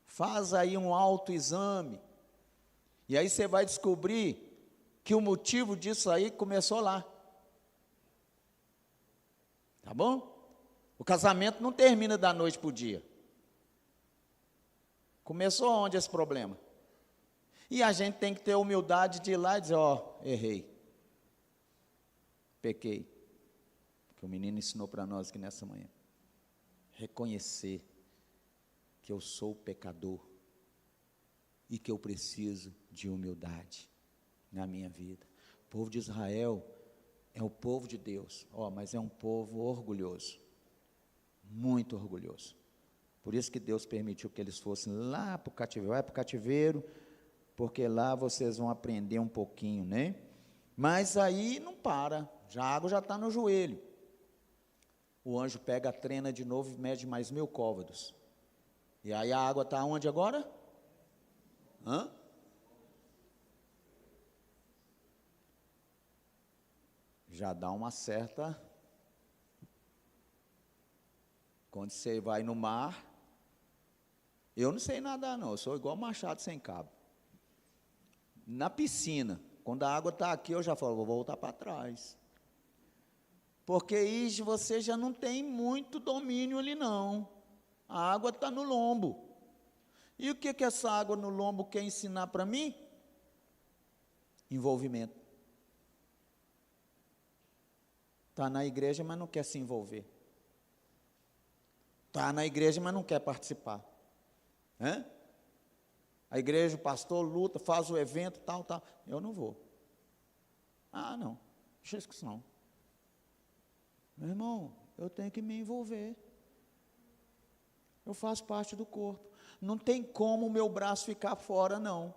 Faz aí um autoexame. E aí você vai descobrir que o motivo disso aí começou lá. Tá bom? O casamento não termina da noite para o dia. Começou onde esse problema? E a gente tem que ter a humildade de ir lá e dizer, errei. Pequei. Que o menino ensinou para nós aqui nessa manhã. Reconhecer que eu sou pecador. E que eu preciso de humildade na minha vida. O povo de Israel é o povo de Deus, mas é um povo orgulhoso, muito orgulhoso. Por isso que Deus permitiu que eles fossem lá para o cativeiro. Vai para o cativeiro, porque lá vocês vão aprender um pouquinho, né? Mas aí não para, a água já está no joelho. O anjo pega a trena de novo e mede mais 1000 côvados. E aí a água está onde agora? Já dá uma certa. Quando você vai no mar, eu não sei nadar não, eu sou igual machado sem cabo. Na piscina, quando a água está aqui, eu já falo, vou voltar para trás. Porque aí você já não tem muito domínio ali não. A água está no lombo. E o que essa água no lombo quer ensinar para mim? Envolvimento. Está na igreja, mas não quer se envolver. Está na igreja, mas não quer participar. A igreja, o pastor luta, faz o evento, tal. Eu não vou. Não, deixa isso não. Meu irmão, eu tenho que me envolver. Eu faço parte do corpo. Não tem como o meu braço ficar fora, não.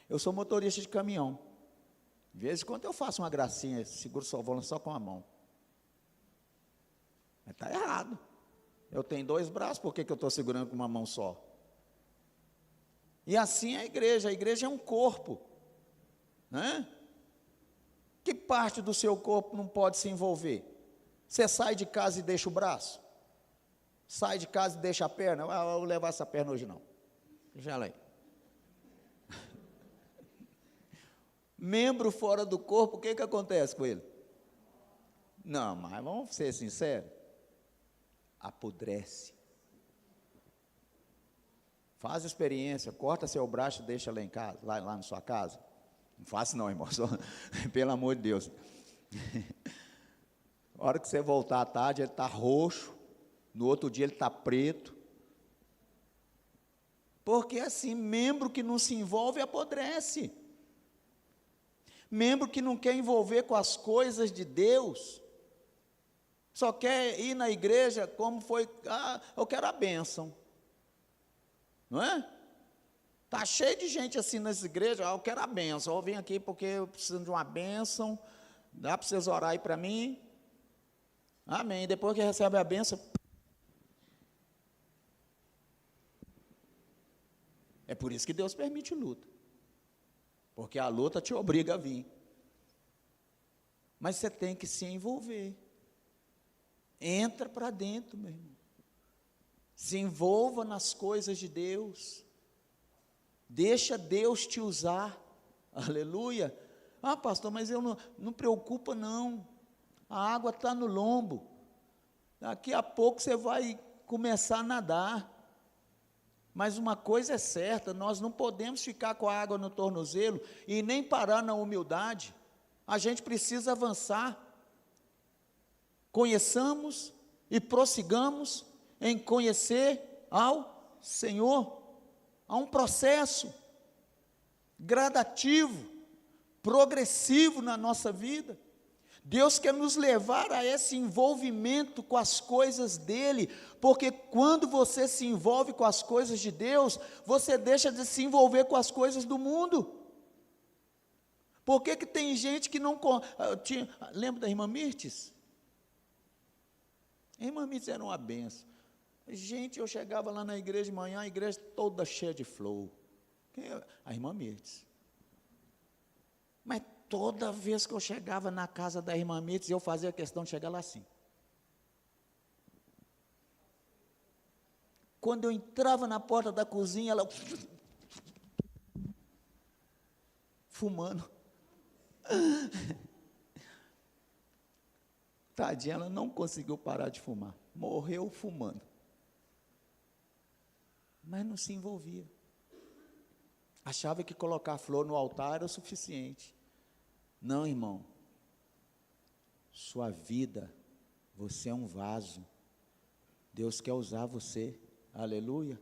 Eu sou motorista de caminhão. De vez em quando eu faço uma gracinha, seguro só volante só com a mão. Mas está errado. Eu tenho 2 braços, por que eu estou segurando com uma mão só? E assim é a igreja é um corpo. Né? Que parte do seu corpo não pode se envolver? Você sai de casa e deixa o braço? Sai de casa e deixa a perna? Ah, eu vou levar essa perna hoje não. Deixa ela aí. Membro fora do corpo, o que acontece com ele? Não, mas vamos ser sinceros. Apodrece. Faz experiência, corta seu braço e deixa lá em casa, lá na sua casa. Não faça não, irmão, só, pelo amor de Deus. A hora que você voltar à tarde, ele está roxo, no outro dia ele está preto. Porque assim, membro que não se envolve apodrece. Membro que não quer envolver com as coisas de Deus, só quer ir na igreja como foi, eu quero a bênção. Não é? Está cheio de gente assim nas igrejas, eu quero a bênção, eu vim aqui porque eu preciso de uma bênção, dá para vocês orar aí para mim? Amém. Depois que recebe a bênção, é por isso que Deus permite luta, porque a luta te obriga a vir, mas você tem que se envolver, entra para dentro, meu irmão, se envolva nas coisas de Deus, deixa Deus te usar, aleluia. Ah, pastor, mas eu não preocupa não, a água está no lombo, daqui a pouco você vai começar a nadar, mas uma coisa é certa, nós não podemos ficar com a água no tornozelo, e nem parar na humildade, a gente precisa avançar, conheçamos e prossigamos em conhecer ao Senhor, há um processo gradativo, progressivo na nossa vida. Deus quer nos levar a esse envolvimento com as coisas dEle, porque quando você se envolve com as coisas de Deus, você deixa de se envolver com as coisas do mundo. Por que tem gente que não... Lembra da irmã Mirtes? A irmã Mirtes era uma benção. Gente, eu chegava lá na igreja de manhã, a igreja toda cheia de flor. A irmã Mirtes. Mas toda vez que eu chegava na casa da irmã Mirtes, eu fazia questão de chegar lá assim. Quando eu entrava na porta da cozinha, ela... fumando. Tadinha, ela não conseguiu parar de fumar. Morreu fumando. Mas não se envolvia. Achava que colocar flor no altar era o suficiente. Não, irmão. Sua vida, você é um vaso. Deus quer usar você. Aleluia.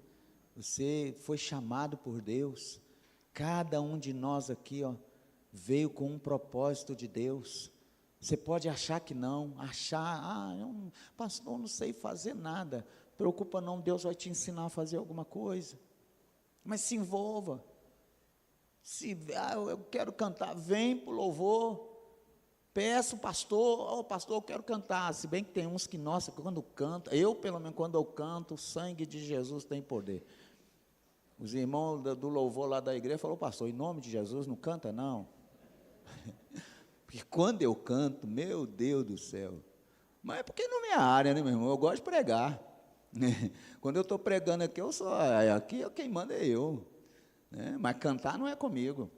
Você foi chamado por Deus. Cada um de nós aqui, veio com um propósito de Deus. Você pode achar que não, pastor, não sei fazer nada. Preocupa não, Deus vai te ensinar a fazer alguma coisa. Mas se envolva. Eu quero cantar, vem para o louvor. Peço, pastor, pastor, eu quero cantar. Se bem que tem uns que, nossa, quando canta, eu pelo menos quando eu canto, o sangue de Jesus tem poder. Os irmãos do louvor lá da igreja falaram, pastor, em nome de Jesus não canta não. Porque quando eu canto, meu Deus do céu, mas é porque não é minha área, né, meu irmão? Eu gosto de pregar. Quando eu estou pregando aqui, aqui quem manda é eu, né? Mas cantar não é comigo.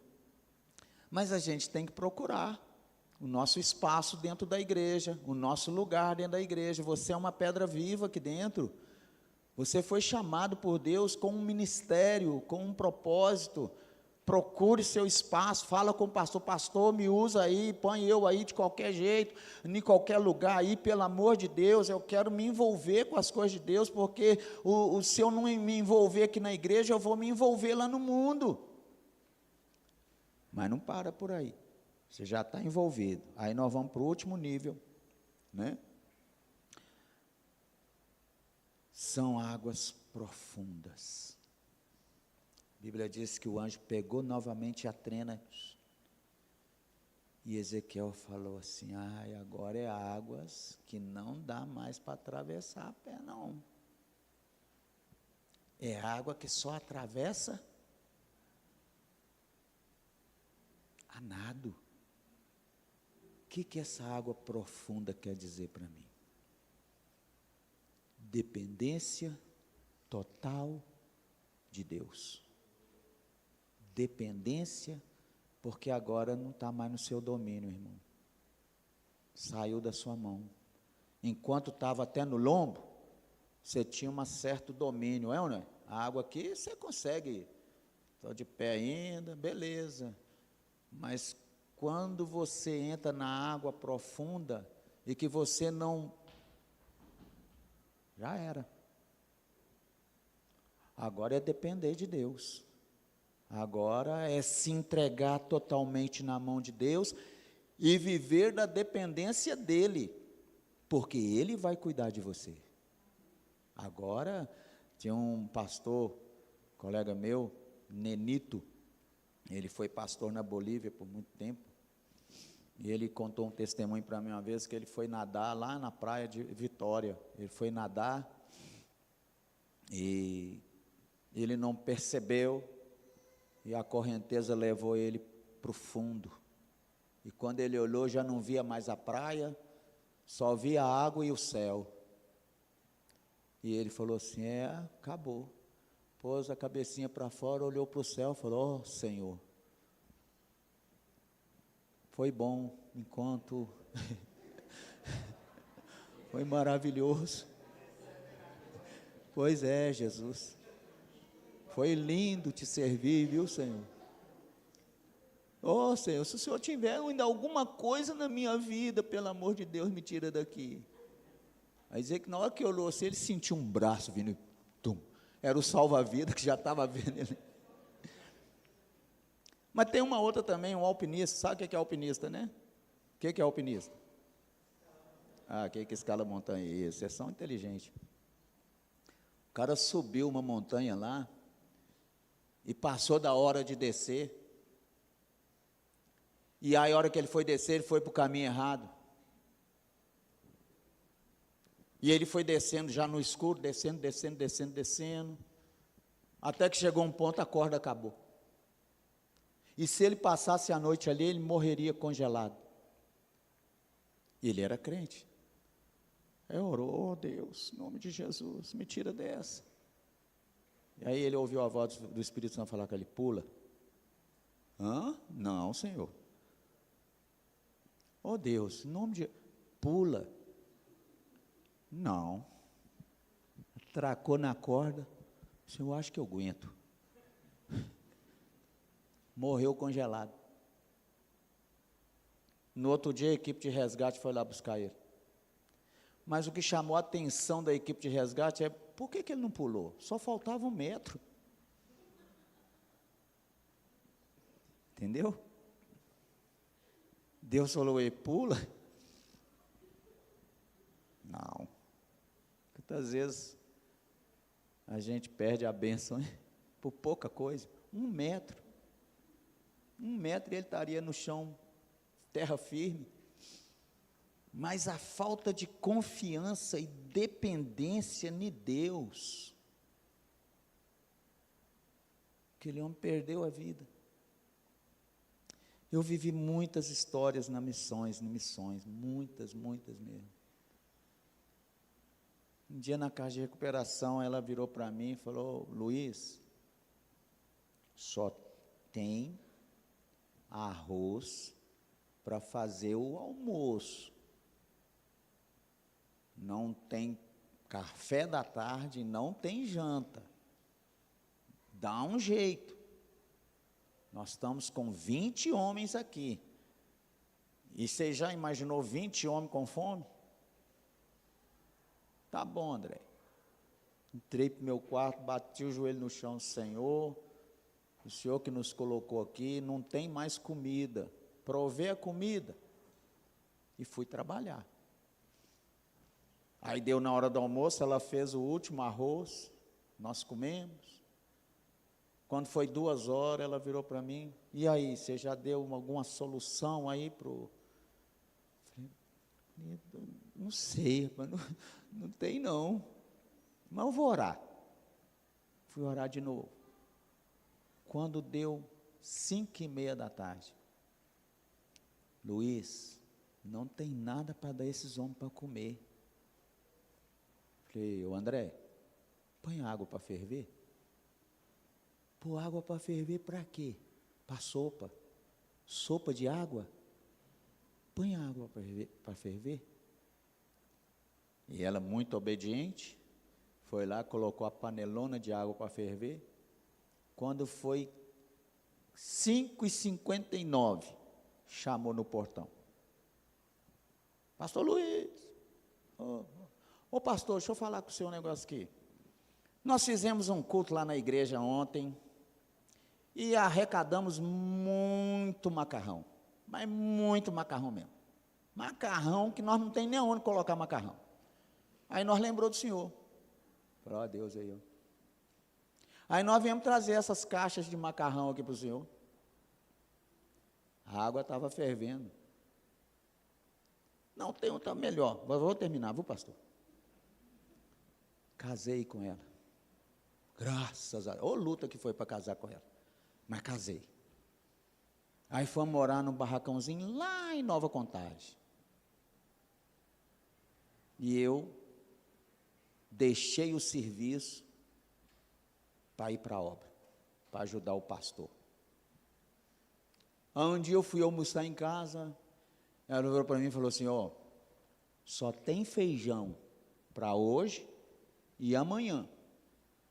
Mas a gente tem que procurar o nosso espaço dentro da igreja, o nosso lugar dentro da igreja. Você é uma pedra viva aqui dentro. Você foi chamado por Deus com um ministério, com um propósito. Procure seu espaço, fala com o pastor, pastor, me usa aí, põe eu aí de qualquer jeito, em qualquer lugar aí, pelo amor de Deus, eu quero me envolver com as coisas de Deus, porque se eu não me envolver aqui na igreja, eu vou me envolver lá no mundo. Mas não para por aí, você já está envolvido, aí nós vamos para o último nível, né? São águas profundas. A Bíblia diz que o anjo pegou novamente a trena e Ezequiel falou assim, agora é águas que não dá mais para atravessar a pé não. É água que só atravessa a nado. O que essa água profunda quer dizer para mim? Dependência total de Deus. Dependência, porque agora não está mais no seu domínio, irmão. Saiu da sua mão. Enquanto estava até no lombo, você tinha um certo domínio, é ou não é? A água aqui você consegue, estou de pé ainda, beleza. Mas quando você entra na água profunda e que você não, já era. Agora é depender de Deus. Agora é se entregar totalmente na mão de Deus e viver da dependência dEle, porque Ele vai cuidar de você. Agora, tinha um pastor, colega meu, Nenito, ele foi pastor na Bolívia por muito tempo, e ele contou um testemunho para mim uma vez, que ele foi nadar lá na praia de Vitória. Ele foi nadar, e ele não percebeu, e a correnteza levou ele para o fundo, e quando ele olhou já não via mais a praia, só via a água e o céu. E ele falou assim, acabou. Pôs a cabecinha para fora, olhou para o céu e falou, Senhor, foi bom enquanto foi maravilhoso. Pois é, Jesus, foi lindo te servir, viu, Senhor? Senhor, se o Senhor tiver ainda alguma coisa na minha vida, pelo amor de Deus, me tira daqui. Aí dizer que na hora que olhou assim, ele sentiu um braço vindo, tum, era o salva-vida que já estava vendo ele. Mas tem uma outra também, um alpinista, sabe o que é alpinista, né? O que é alpinista? Quem que escala montanha? Isso, vocês são inteligentes. O cara subiu uma montanha lá, e passou da hora de descer, e aí a hora que ele foi descer, ele foi para o caminho errado. E ele foi descendo já no escuro, descendo, até que chegou um ponto, a corda acabou. E se ele passasse a noite ali, ele morreria congelado. E ele era crente. Orou, Deus, em nome de Jesus, me tira dessa. E aí ele ouviu a voz do Espírito Santo falar com ele, pula. Não, Senhor. Deus, em nome de... Pula. Não. Tracou na corda. Senhor, acho que eu aguento. Morreu congelado. No outro dia a equipe de resgate foi lá buscar ele. Mas o que chamou a atenção da equipe de resgate é, por que ele não pulou? Só faltava 1 metro. Entendeu? Deus falou, pula. Não. Quantas vezes a gente perde a bênção, hein? Por pouca coisa. 1 metro. 1 metro e ele estaria no chão, terra firme. Mas a falta de confiança e dependência em Deus, aquele homem perdeu a vida. Eu vivi muitas histórias nas missões, muitas mesmo. Um dia na casa de recuperação, ela virou para mim e falou, Luiz, só tem arroz para fazer o almoço. Não tem café da tarde, não tem janta. Dá um jeito. Nós estamos com 20 homens aqui. E você já imaginou 20 homens com fome? Tá bom, André. Entrei para o meu quarto, bati o joelho no chão, Senhor, o Senhor que nos colocou aqui, não tem mais comida. Provei a comida. E fui trabalhar. Aí deu na hora do almoço, ela fez o último arroz, nós comemos. Quando foi 2 horas, ela virou para mim, e aí, você já deu alguma solução aí para o... Não sei, mas não tem não, mas eu vou orar. Fui orar de novo. Quando deu 5:30 da tarde, Luiz, não tem nada para dar esses homens para comer. Falei, ô André, põe água para ferver. Pôr água para ferver para quê? Para sopa. Sopa de água? Põe água para ferver. E ela, muito obediente, foi lá, colocou a panelona de água para ferver. Quando foi 5h59, chamou no portão. Pastor Luiz, ô pastor, deixa eu falar com o senhor um negócio aqui. Nós fizemos um culto lá na igreja ontem e arrecadamos muito macarrão, mas muito macarrão mesmo. Macarrão que nós não tem nem onde colocar macarrão. Aí nós lembrou do senhor. Falou, ó Deus aí, ó. Aí nós viemos trazer essas caixas de macarrão aqui para o senhor. A água estava fervendo. Não, tem outra melhor. Vou terminar, viu, pastor? Casei com ela. Graças a Deus. Ô luta que foi para casar com ela. Mas casei. Aí fomos morar num barracãozinho lá em Nova Contagem. E eu deixei o serviço para ir para a obra, para ajudar o pastor. Um dia eu fui almoçar em casa, ela virou para mim e falou assim, ó, só tem feijão para hoje e amanhã.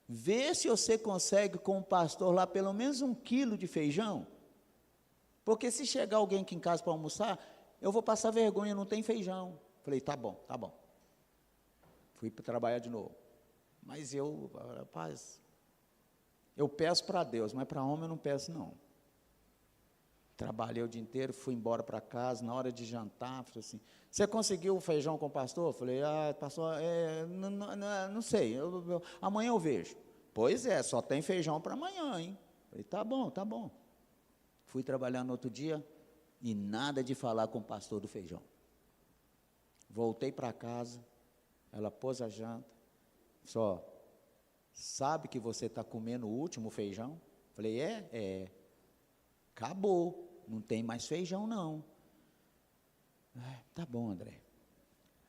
Vê se você consegue com o pastor lá pelo menos 1 quilo de feijão, porque se chegar alguém aqui em casa para almoçar, eu vou passar vergonha, não tem feijão. Falei, tá bom, tá bom. Fui para trabalhar de novo. Mas eu, rapaz, eu peço para Deus, mas para homem eu não peço não. Trabalhei o dia inteiro, fui embora para casa, na hora de jantar, falei assim, você conseguiu o feijão com o pastor? Falei, pastor, não sei, amanhã eu vejo. Pois é, só tem feijão para amanhã, hein? Falei, tá bom, tá bom. Fui trabalhar no outro dia e nada de falar com o pastor do feijão. Voltei para casa, ela pôs a janta, só, sabe que você está comendo o último feijão? Falei, acabou, não tem mais feijão não. Tá bom, André.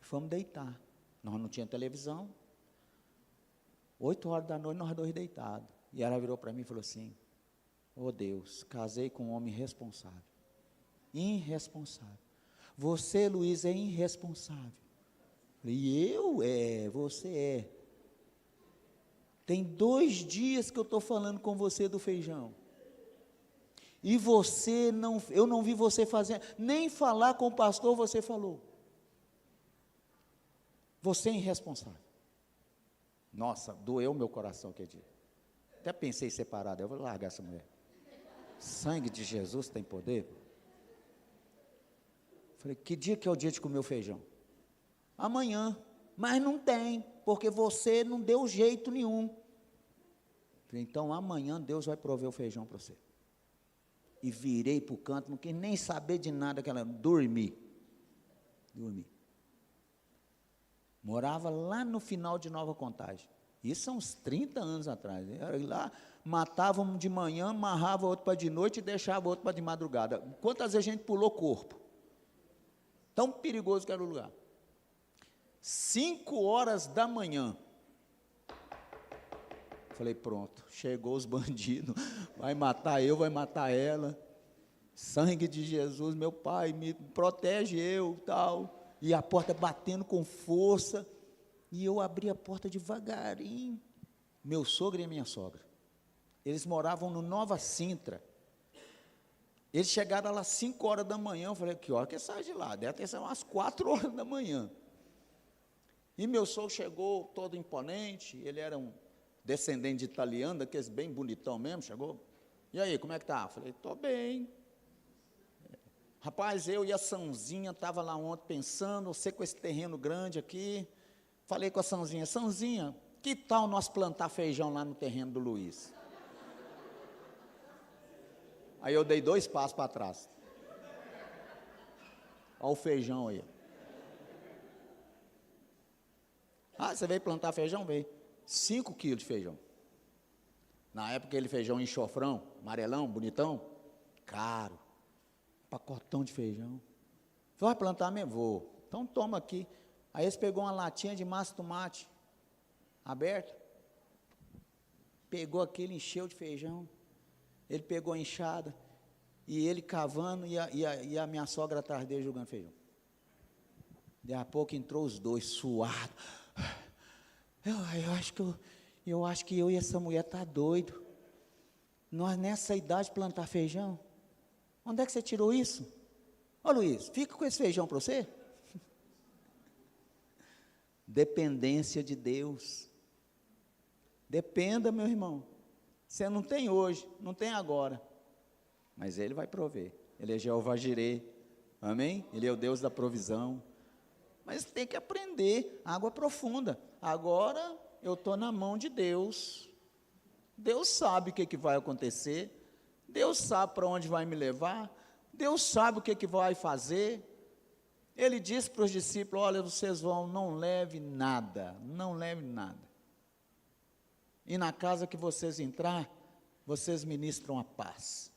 Fomos deitar, nós não tínhamos televisão, 8 horas da noite, nós dois deitados. E ela virou para mim e falou assim, ô Deus, casei com um homem irresponsável. Irresponsável. Você, Luiz, é irresponsável. E eu? Você é. Tem 2 dias que eu estou falando com você do feijão. E você não, eu não vi você fazer, nem falar com o pastor você falou. Você é irresponsável. Nossa, doeu meu coração aquele dia. Até pensei em separar, eu vou largar essa mulher. Sangue de Jesus tem poder? Falei, que dia que é o dia de comer o feijão? Amanhã, mas não tem, porque você não deu jeito nenhum. Falei, então amanhã Deus vai prover o feijão para você. E virei para o canto, não quis nem saber de nada, dormi. Morava lá no final de Nova Contagem. Isso há uns 30 anos atrás. Lá matava um de manhã, amarrava outro para de noite e deixava outro para de madrugada. Quantas vezes a gente pulou corpo? Tão perigoso que era o lugar. 5 horas da manhã. Falei, pronto, chegou os bandidos, vai matar eu, vai matar ela. Sangue de Jesus, meu Pai, me protege eu, tal. E a porta batendo com força. E eu abri a porta devagarinho. Meu sogro e a minha sogra. Eles moravam no Nova Sintra. Eles chegaram lá às 5 horas da manhã. Eu falei, que hora que sai de lá? Deve ter sido umas 4 horas da manhã. E meu sogro chegou todo imponente. Ele era um descendente de italiano, daqueles bem bonitão mesmo, chegou. E aí, como é que tá? Eu falei, estou bem. Rapaz, eu e a Sãozinha estava lá ontem pensando, você com esse terreno grande aqui. Falei com a Sãozinha, Sãozinha, que tal nós plantar feijão lá no terreno do Luiz? Aí eu dei 2 passos para trás. Olha o feijão aí. Você veio plantar feijão? Veio. 5 quilos de feijão. Na época, aquele feijão enxofrão, amarelão, bonitão, caro. Pacotão de feijão. Vai plantar mesmo? Vou. Então toma aqui. Aí eles pegou uma latinha de massa de tomate, aberta. Pegou aquele, encheu de feijão. Ele pegou a enxada, e ele cavando, e a minha sogra atrás dele jogando feijão. Daí a pouco entrou os dois, suados. Eu acho que eu e essa mulher tá doido. Nós nessa idade plantar feijão. Onde é que você tirou isso? Ô Luiz, fica com esse feijão para você. Dependência de Deus. Dependa, meu irmão. Você não tem hoje, não tem agora, mas Ele vai prover. Ele é Jeová Jirê, amém? Ele é o Deus da provisão. Mas tem que aprender, água profunda. Agora eu estou na mão de Deus. Deus sabe o que vai acontecer. Deus sabe para onde vai me levar. Deus sabe o que vai fazer. Ele disse para os discípulos: olha, vocês vão, não leve nada, não leve nada. E na casa que vocês entrar, vocês ministram a paz.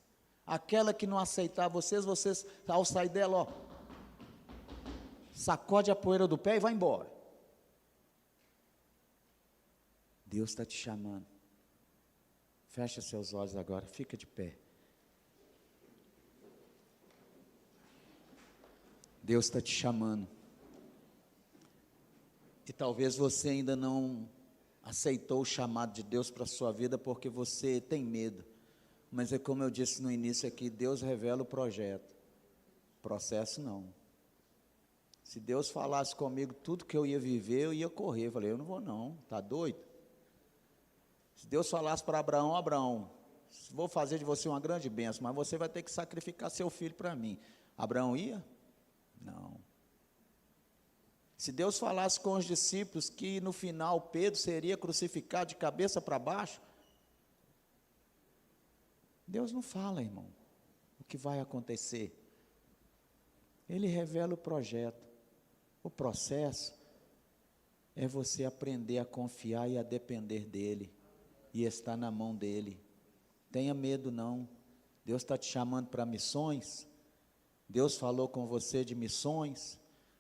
Aquela que não aceitar vocês, ao sair dela, ó, sacode a poeira do pé e vai embora. Deus está te chamando. Fecha seus olhos agora, fica de pé. Deus está te chamando. E talvez você ainda não aceitou o chamado de Deus para a sua vida porque você tem medo. Mas é como eu disse no início aqui, Deus revela o projeto. Processo não. Se Deus falasse comigo tudo que eu ia viver, eu ia correr. Eu falei, eu não vou não, está doido? Se Deus falasse para Abraão, Abraão, vou fazer de você uma grande bênção, mas você vai ter que sacrificar seu filho para mim. Abraão ia? Não. Se Deus falasse com os discípulos que no final Pedro seria crucificado de cabeça para baixo, Deus não fala, irmão, o que vai acontecer. Ele revela o projeto. O processo é você aprender a confiar e a depender dEle, e estar na mão dEle. Tenha medo não. Deus está te chamando para missões. Deus falou com você de missões.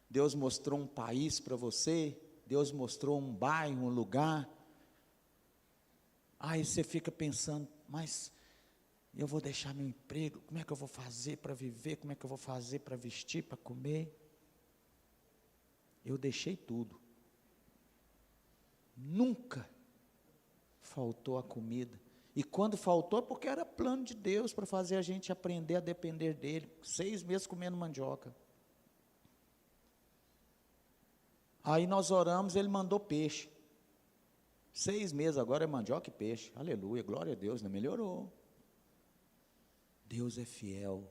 Deus mostrou um país para você. Deus mostrou um bairro, um lugar. Aí você fica pensando, mas eu vou deixar meu emprego, como é que eu vou fazer para viver, como é que eu vou fazer para vestir, para comer? Eu deixei tudo. Nunca faltou a comida. E quando faltou é porque era plano de Deus para fazer a gente aprender a depender dEle. 6 meses comendo mandioca. Aí nós oramos, Ele mandou peixe. 6 meses agora é mandioca e peixe. Aleluia, glória a Deus, né? Melhorou. Deus é fiel.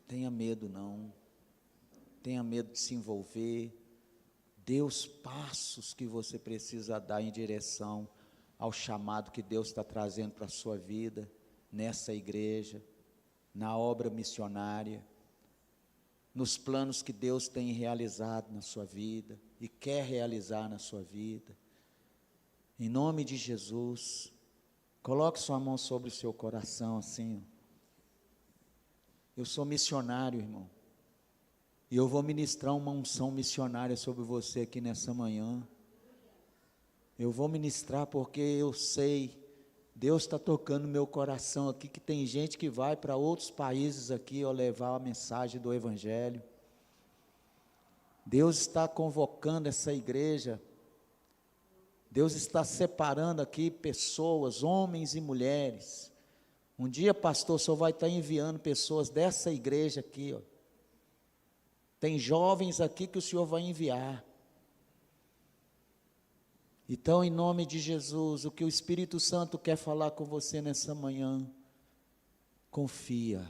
Tenha medo não. Tenha medo de se envolver. Dê os passos que você precisa dar em direção ao chamado que Deus está trazendo para a sua vida, nessa igreja, na obra missionária, nos planos que Deus tem realizado na sua vida e quer realizar na sua vida. Em nome de Jesus, coloque sua mão sobre o seu coração assim, ó. Eu sou missionário, irmão, e eu vou ministrar uma unção missionária sobre você aqui nessa manhã. Eu vou ministrar porque eu sei, Deus está tocando meu coração aqui, que tem gente que vai para outros países aqui, ó, levar a mensagem do Evangelho. Deus está convocando essa igreja, Deus está separando aqui pessoas, homens e mulheres. Um dia, pastor, o senhor vai estar enviando pessoas dessa igreja aqui, ó. Tem jovens aqui que o senhor vai enviar. Então, em nome de Jesus, o que o Espírito Santo quer falar com você nessa manhã, confia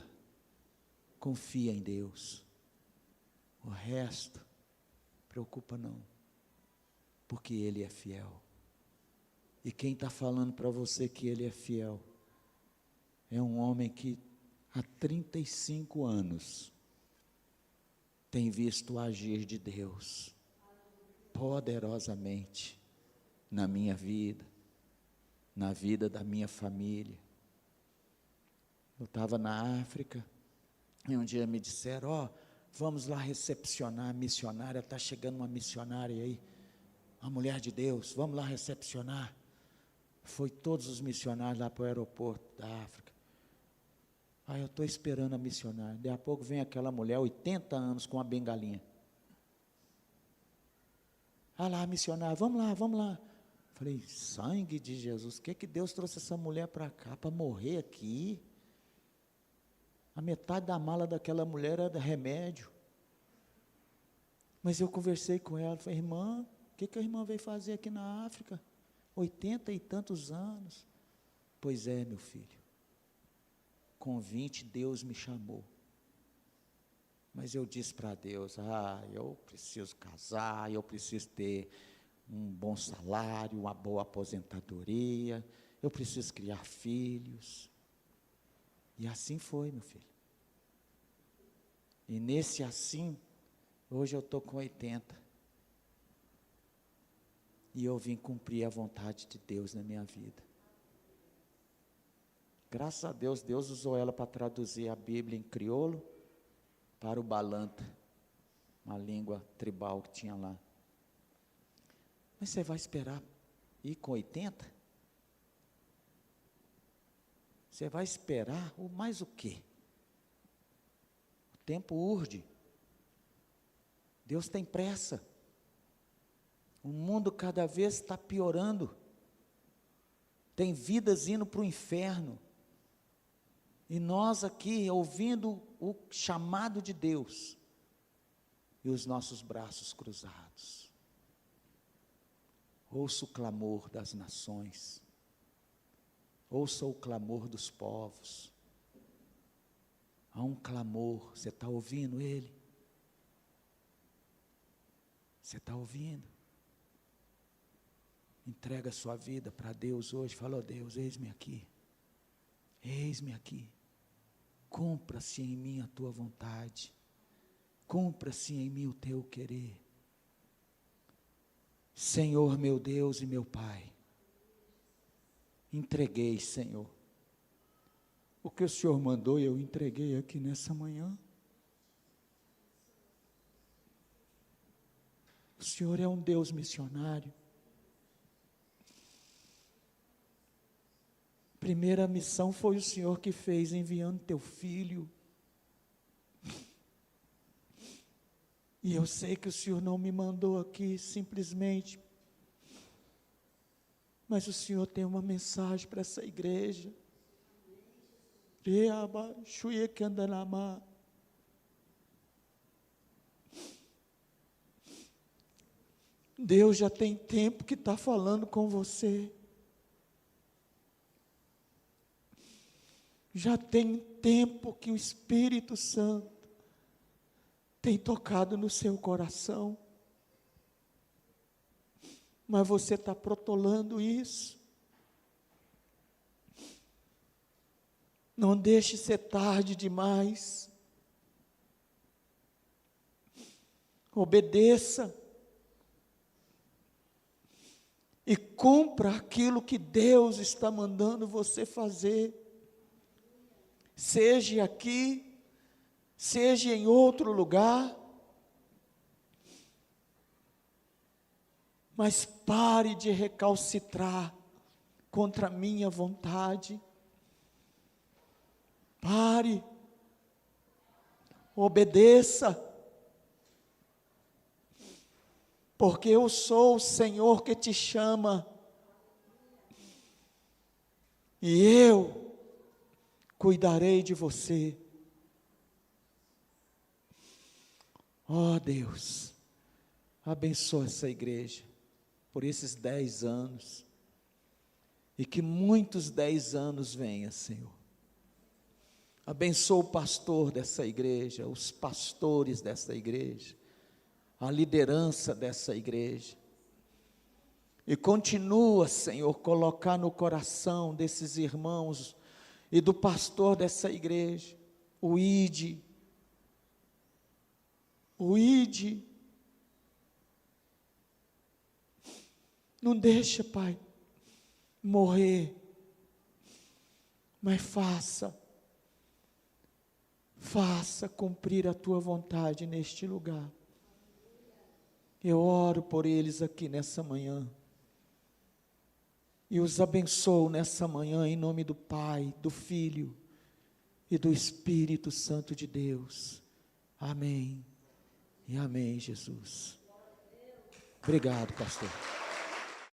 em Deus. O resto, preocupa não, porque Ele é fiel. E quem está falando para você que Ele é fiel, é um homem que há 35 anos tem visto o agir de Deus poderosamente na minha vida, na vida da minha família. Eu estava na África, e um dia me disseram, vamos lá recepcionar a missionária, está chegando uma missionária aí. a mulher de Deus, vamos lá recepcionar. Foi todos os missionários lá para o aeroporto da África. Aí eu estou esperando a missionária. Daí a pouco vem aquela mulher, 80 anos, com uma bengalinha. Ah lá, missionária, vamos lá, vamos lá. Falei, sangue de Jesus, o que Deus trouxe essa mulher para cá, para morrer aqui? A metade da mala daquela mulher era remédio. Mas eu conversei com ela, falei, irmã, o que a irmã veio fazer aqui na África? 80 e tantos anos. Pois é, meu filho, com 20 Deus me chamou. Mas eu disse para Deus, eu preciso casar, eu preciso ter um bom salário, uma boa aposentadoria, eu preciso criar filhos. E assim foi, meu filho. E nesse assim, hoje eu estou com 80. E eu vim cumprir a vontade de Deus na minha vida. Graças a Deus, Deus usou ela para traduzir a Bíblia em crioulo para o balanta, uma língua tribal que tinha lá. Mas você vai esperar ir com 80? Você vai esperar mais o quê? O tempo urge. Deus tem pressa. O mundo cada vez está piorando. Tem vidas indo para o inferno. E nós aqui, ouvindo o chamado de Deus, e os nossos braços cruzados. Ouça o clamor das nações. Ouça o clamor dos povos. Há um clamor, você está ouvindo ele? Você está ouvindo? Entrega a sua vida para Deus hoje. Fala, oh Deus, eis-me aqui. Eis-me aqui. Cumpra-se em mim a tua vontade. Cumpra-se em mim o teu querer. Senhor, meu Deus e meu Pai, entreguei, Senhor. O que o Senhor mandou, eu entreguei aqui nessa manhã. O Senhor é um Deus missionário. Primeira missão foi o Senhor que fez, enviando teu filho. E eu sei que o Senhor não me mandou aqui simplesmente, mas o Senhor tem uma mensagem para essa igreja. Deus já tem tempo que está falando com você. Já tem tempo que o Espírito Santo tem tocado no seu coração, mas você está protolando isso. Não deixe ser tarde demais. Obedeça e cumpra aquilo que Deus está mandando você fazer, seja aqui, seja em outro lugar, mas pare de recalcitrar contra a minha vontade. Pare, obedeça, porque eu sou o Senhor que te chama, e eu cuidarei de você. Ó Deus, abençoa essa igreja por esses 10 anos, e que muitos 10 anos venham, Senhor. Abençoa o pastor dessa igreja, os pastores dessa igreja, a liderança dessa igreja, e continua, Senhor, colocar no coração desses irmãos e do pastor dessa igreja, o ide, não deixa, Pai, morrer, mas faça cumprir a tua vontade neste lugar. Eu oro por eles aqui nessa manhã. E os abençoo nessa manhã em nome do Pai, do Filho e do Espírito Santo de Deus. Amém. E amém, Jesus. Obrigado, pastor.